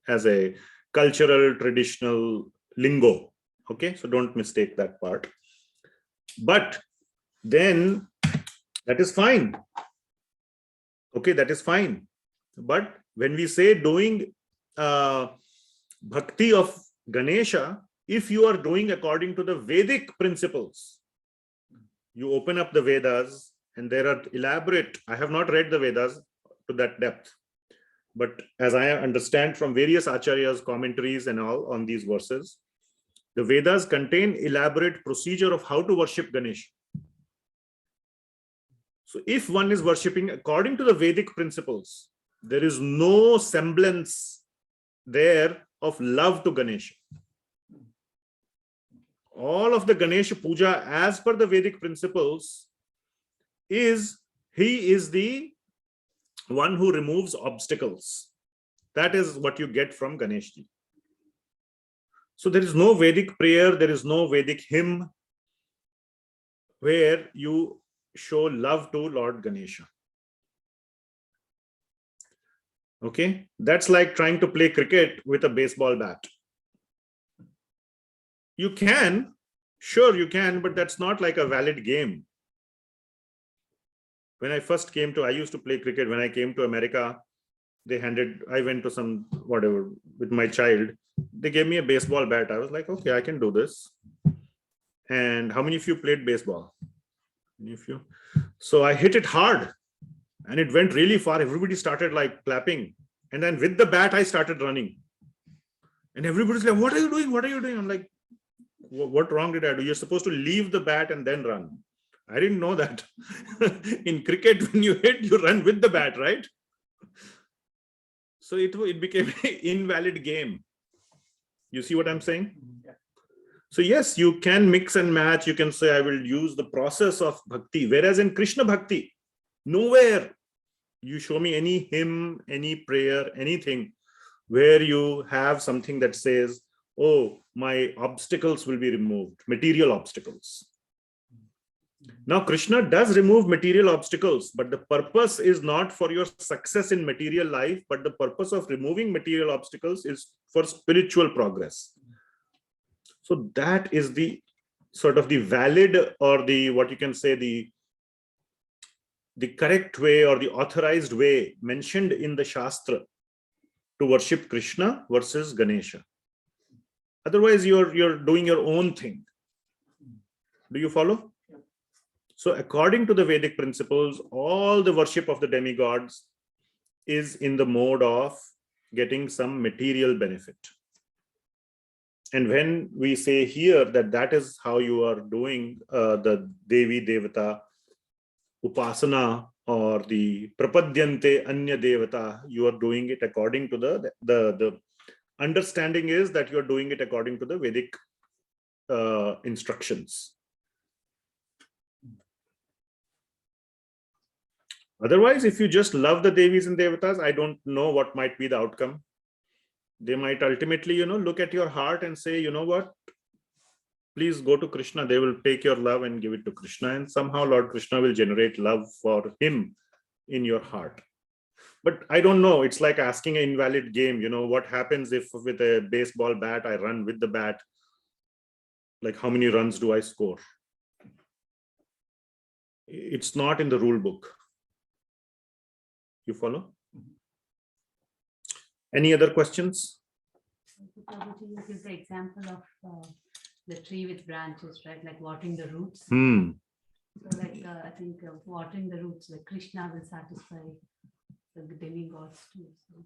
as a cultural, traditional lingo. Okay, so don't mistake that part. But then that is fine. Okay, that is fine. But when we say doing bhakti of Ganesha, if you are doing according to the Vedic principles, you open up the Vedas and there are elaborate, I have not read the Vedas to that depth, but as I understand from various acharyas, commentaries and all on these verses, the Vedas contain elaborate procedure of how to worship Ganesh. So if one is worshipping according to the Vedic principles, there is no semblance there of love to Ganesh. All of the Ganesha puja as per the Vedic principles is, he is the one who removes obstacles. That is what you get from Ganeshji. So there is no Vedic prayer, there is no Vedic hymn where you show love to Lord Ganesha. Okay, that's like trying to play cricket with a baseball bat. You can, sure you can, but that's not like a valid game. When I first came to, I used to play cricket. When I came to America, I went to some, whatever, with my child. They gave me a baseball bat. I was like, okay, I can do this. And how many of you played baseball? Any of you? So I hit it hard and it went really far. Everybody started like clapping. And then with the bat, I started running. And everybody's like, what are you doing? What are you doing? I'm like, what wrong did I do? You're supposed to leave the bat and then run. I didn't know that. In cricket, when you hit, you run with the bat, right? So it became an invalid game. You see what I'm saying? So yes, you can mix and match. You can say, I will use the process of bhakti. Whereas in Krishna bhakti, nowhere you show me any hymn, any prayer, anything where you have something that says, oh, my obstacles will be removed, material obstacles. Now, Krishna does remove material obstacles, but the purpose is not for your success in material life, but the purpose of removing material obstacles is for spiritual progress. So that is the sort of the valid, or the, what you can say, the correct way or the authorized way mentioned in the Shastra to worship Krishna versus Ganesha. Otherwise, you're doing your own thing. Do you follow? So according to the Vedic principles, all the worship of the demigods is in the mode of getting some material benefit. And when we say here that that is how you are doing the devi, devata, upasana, or the prapadyante anya devata, you are doing it according to the understanding is that you are doing it according to the Vedic instructions. Otherwise, if you just love the devis and devatas, I don't know what might be the outcome. They might ultimately, look at your heart and say, you know what, please go to Krishna. They will take your love and give it to Krishna. And somehow Lord Krishna will generate love for him in your heart. But I don't know. It's like asking an invalid game. What happens if with a baseball bat, I run with the bat? Like, how many runs do I score? It's not in the rule book. You follow? Any other questions? Prabhuji, you give the example of the tree with branches, right? Like watering the roots. Hmm. So like, I think watering the roots, like Krishna will satisfy the demigods too. So.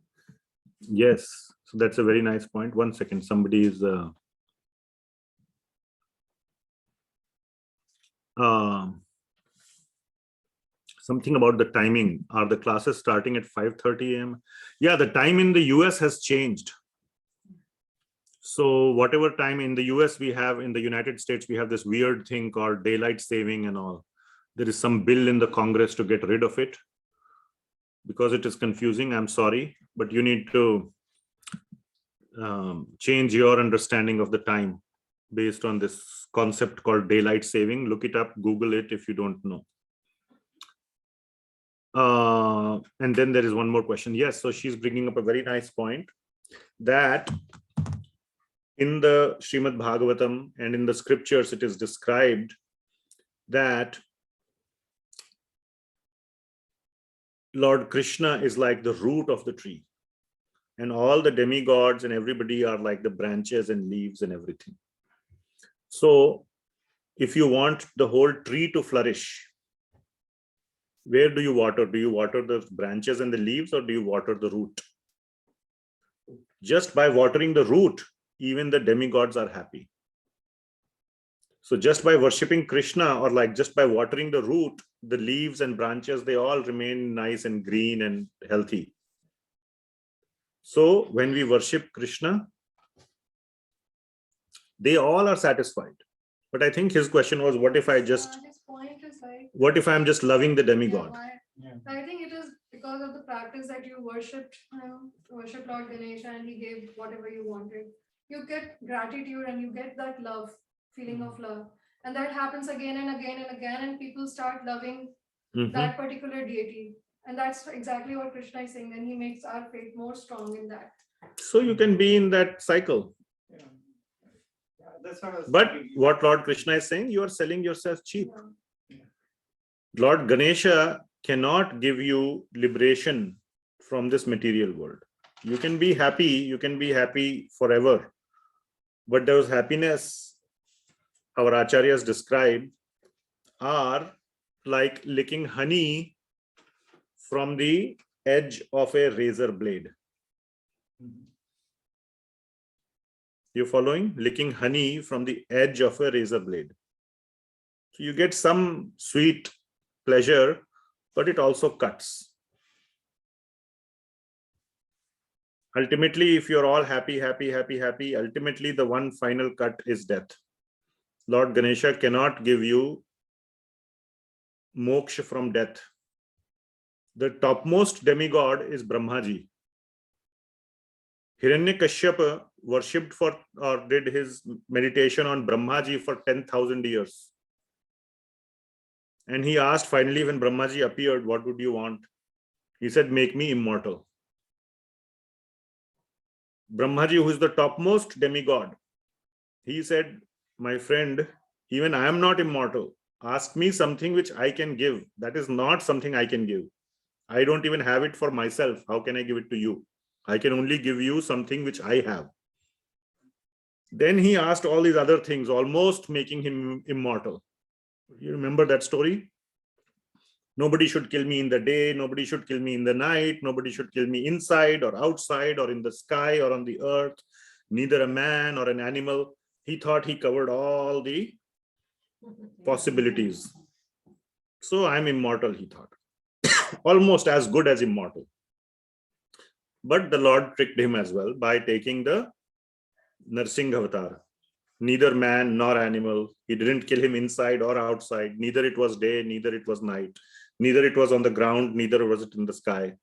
Yes. So that's a very nice point. 1 second. Somebody is... something about the timing. Are the classes starting at 5:30 a.m.? Yeah, the time in the US has changed. So whatever time in the US we have, in the United States, we have this weird thing called daylight saving and all. There is some bill in the Congress to get rid of it. Because it is confusing, I'm sorry, but you need to change your understanding of the time. based on this concept called daylight saving. Look it up, Google it if you don't know. And then there is one more question. Yes, so she's bringing up a very nice point that in the Srimad Bhagavatam and in the scriptures, it is described that Lord Krishna is like the root of the tree, and all the demigods and everybody are like the branches and leaves and everything. So if you want the whole tree to flourish, where do you water? Do you water the branches and the leaves, or do you water the root? Just by watering the root, even the demigods are happy. So just by worshipping Krishna, or like just by watering the root, the leaves and branches, they all remain nice and green and healthy. So when we worship Krishna, they all are satisfied. But I think his question was, what if I just, his point is like, what if I'm just loving the demigod? I think it is because of the practice that you worshipped, worship Lord Ganesha, and he gave whatever you wanted. You get gratitude and you get that love, feeling of love. And that happens again and again and again, and people start loving that particular deity. And that's exactly what Krishna is saying. And he makes our faith more strong in that. So you can be in that cycle. Yeah. Yeah, that's what I was But thinking. what Lord Krishna is saying, you are selling yourself cheap. Yeah. Lord Ganesha cannot give you liberation from this material world. You can be happy forever. But those happiness, our acharyas describe, are like licking honey from the edge of a razor blade. You following? Licking honey from the edge of a razor blade. So you get some sweet pleasure, but it also cuts. Ultimately, if you're all happy, ultimately the one final cut is death. Lord Ganesha cannot give you moksha from death. The topmost demigod is Brahmaji. Hiranyakashyapa worshipped for, or did his meditation on Brahmaji for 10,000 years. And he asked finally, when Brahmaji appeared, what would you want? He said, make me immortal. Brahmaji, who is the topmost demigod, he said, my friend, even I am not immortal. Ask me something which I can give. That is not something I can give. I don't even have it for myself. How can I give it to you? I can only give you something which I have. Then he asked all these other things, almost making him immortal. You remember that story? Nobody should kill me in the day. Nobody should kill me in the night. Nobody should kill me inside or outside or in the sky or on the earth. Neither a man or an animal. He thought he covered all the possibilities. So I'm immortal, he thought. Almost as good as immortal. But the Lord tricked him as well by taking the Narsingh avatar. Neither man nor animal. He didn't kill him inside or outside. Neither it was day, neither it was night. Neither it was on the ground, neither was it in the sky.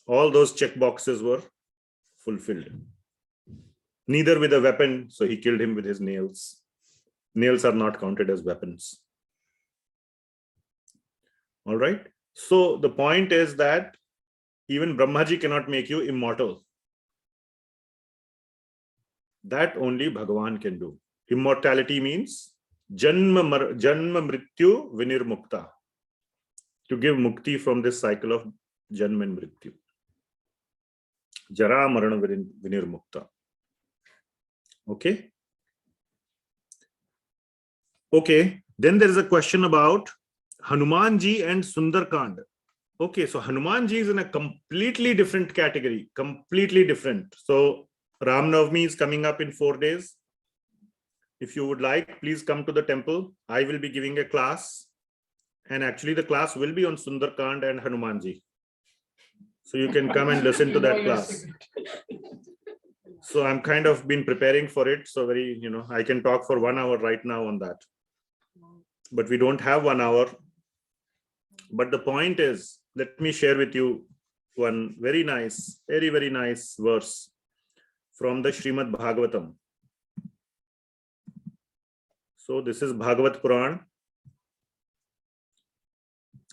All those check boxes were fulfilled. Neither with a weapon, so he killed him with his nails. Nails are not counted as weapons. All right. So the point is that even Brahmaji cannot make you immortal. That only Bhagawaan can do. Immortality means janma mrityu vinirmukta. To give mukti from this cycle of janma and mrityu. Jara marana vinirmukta. Okay. Okay. Then there is a question about Hanumanji and Sundarkand. Okay, so Hanumanji is in a completely different category, completely different. So Ram Navami is coming up in 4 days. If you would like, please come to the temple. I will be giving a class. And actually the class will be on Sundarkand and Hanumanji. So you can come and listen to that class. So I'm kind of been preparing for it. So I can talk for 1 hour right now on that. But we don't have 1 hour. But the point is, let me share with you one very nice, very, very nice verse from the Srimad Bhagavatam. So this is Bhagavat Puran,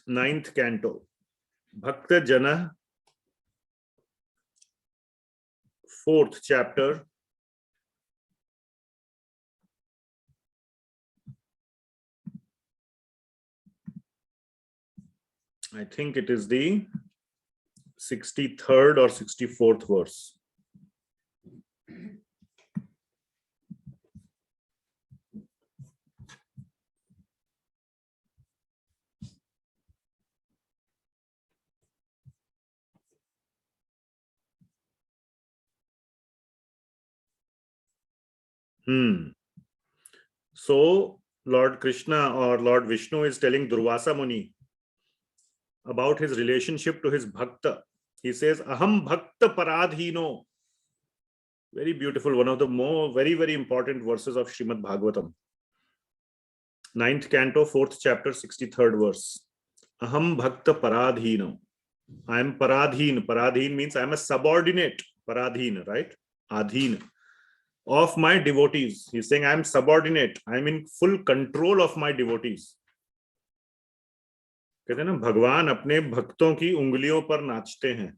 9th canto, Bhakta Jana, 4th chapter. I think it is the 63rd or 64th verse. So Lord Krishna or Lord Vishnu is telling Durvasa Muni about his relationship to his bhakta. He says, Aham bhakta paradhino. Very beautiful, one of the more very, very important verses of Srimad Bhagavatam. 9th canto, 4th chapter, 63rd verse. Aham bhakta paradhino. I am paradhin. Paradhin means I am a subordinate. Paradhin, right? Adhin. Of my devotees. He's saying I am subordinate. I am in full control of my devotees. कहते हैं ना, भगवान अपने भक्तों की उंगलियों पर नाचते हैं.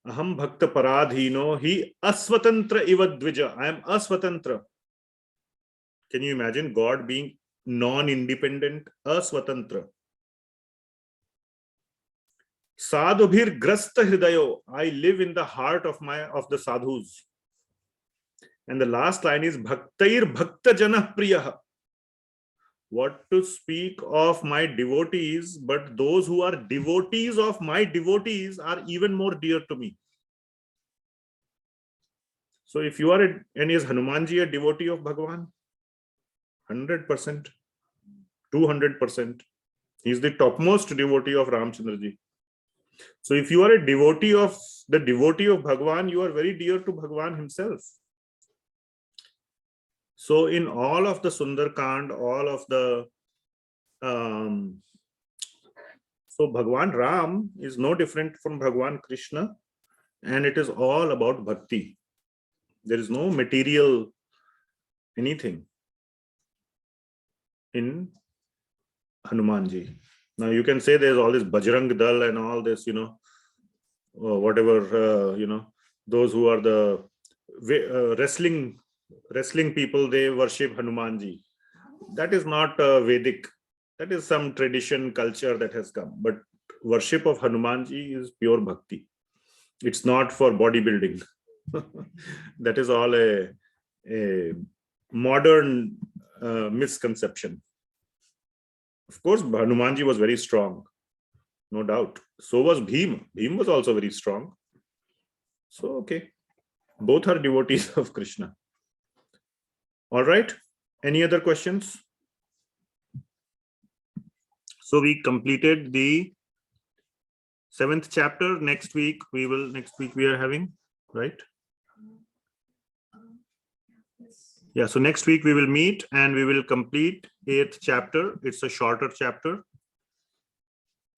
अहम भक्त पराधीनो ही अस्वतंत्र इव द्विज. I am aswatantra. Can you imagine God being non-independent? Aswatantra. Sadhubhir grasta hridayo. I live in the heart of the sadhus. And the last line is Bhaktair Bhakta Janah Priyah. What to speak of my devotees, but those who are devotees of my devotees are even more dear to me. So if you are and is Hanumanji a devotee of Bhagavan? 100%, 200%. He is the topmost devotee of Ramchandraji. So if you are a devotee of Bhagavan, you are very dear to Bhagavan himself. So in all of the Sundarkand, all of the so Bhagavan Ram is no different from Bhagavan Krishna, and it is all about bhakti. There is no material anything in Hanumanji. Now you can say there's all this Bajrang Dal and all this, whatever, those who are the wrestling people, they worship Hanumanji. That is not Vedic. That is some tradition, culture that has come. But worship of Hanumanji is pure bhakti. It's not for bodybuilding. That is all a modern misconception. Of course, Hanumanji was very strong, no doubt. So was Bhima. Bhima was also very strong. So, okay. Both are devotees of Krishna. All right. Any other questions? So we completed the 7th chapter. Next week we are having, right? Yeah, so next week we will meet and we will complete 8th chapter. It's a shorter chapter.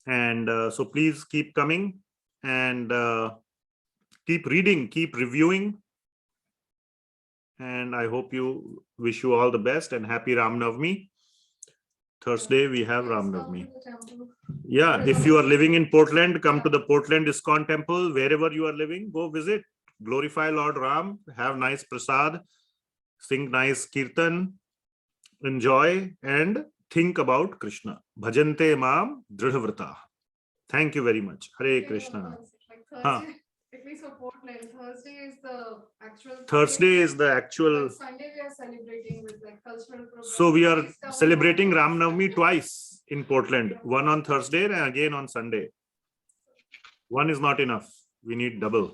And so please keep coming and keep reading, keep reviewing. And I wish you all the best and happy Ram Navami. Thursday we have Ram Navami. Yeah, if you are living in Portland, come to the Portland ISKCON temple. Wherever you are living, go visit. Glorify Lord Ram, have nice prasad, sing nice kirtan, enjoy and think about Krishna. Bhajante Mam Dridhavrata. Thank you very much. Hare Krishna. Like Thursday, at least for Portland, Thursday is the actual. Thursday is the actual. Sunday we are celebrating with like cultural programs. So we are celebrating Ram Navami twice in Portland. One on Thursday and again on Sunday. One is not enough. We need double.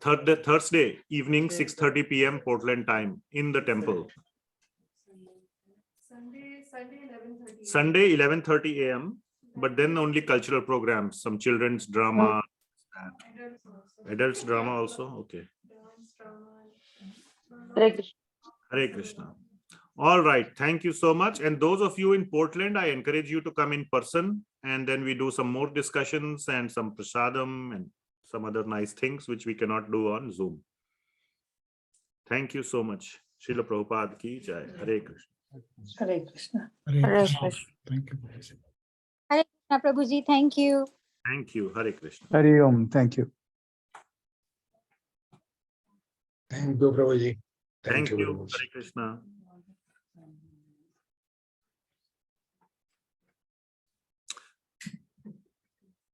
Thursday evening, 6:30 p.m. Portland time in the temple. Sunday 11:30 a.m. But then only cultural programs, some children's drama, adults drama also. Okay. Hare Krishna. Hare Krishna. All right. Thank you so much. And those of you in Portland, I encourage you to come in person and then we do some more discussions and some prasadam and some other nice things which we cannot do on Zoom. Thank you so much. Srila Prabhupada ki jai. Hare Krishna. Hare Krishna. Hare Krishna. Thank you, Prabhuji. Hare Krishna, Prabhuji. Thank you. Thank you. Hare Krishna. Hari Om. Thank you. Thank you, Prabhuji. Thank Thank you, you. Prabhuji. Hare Krishna.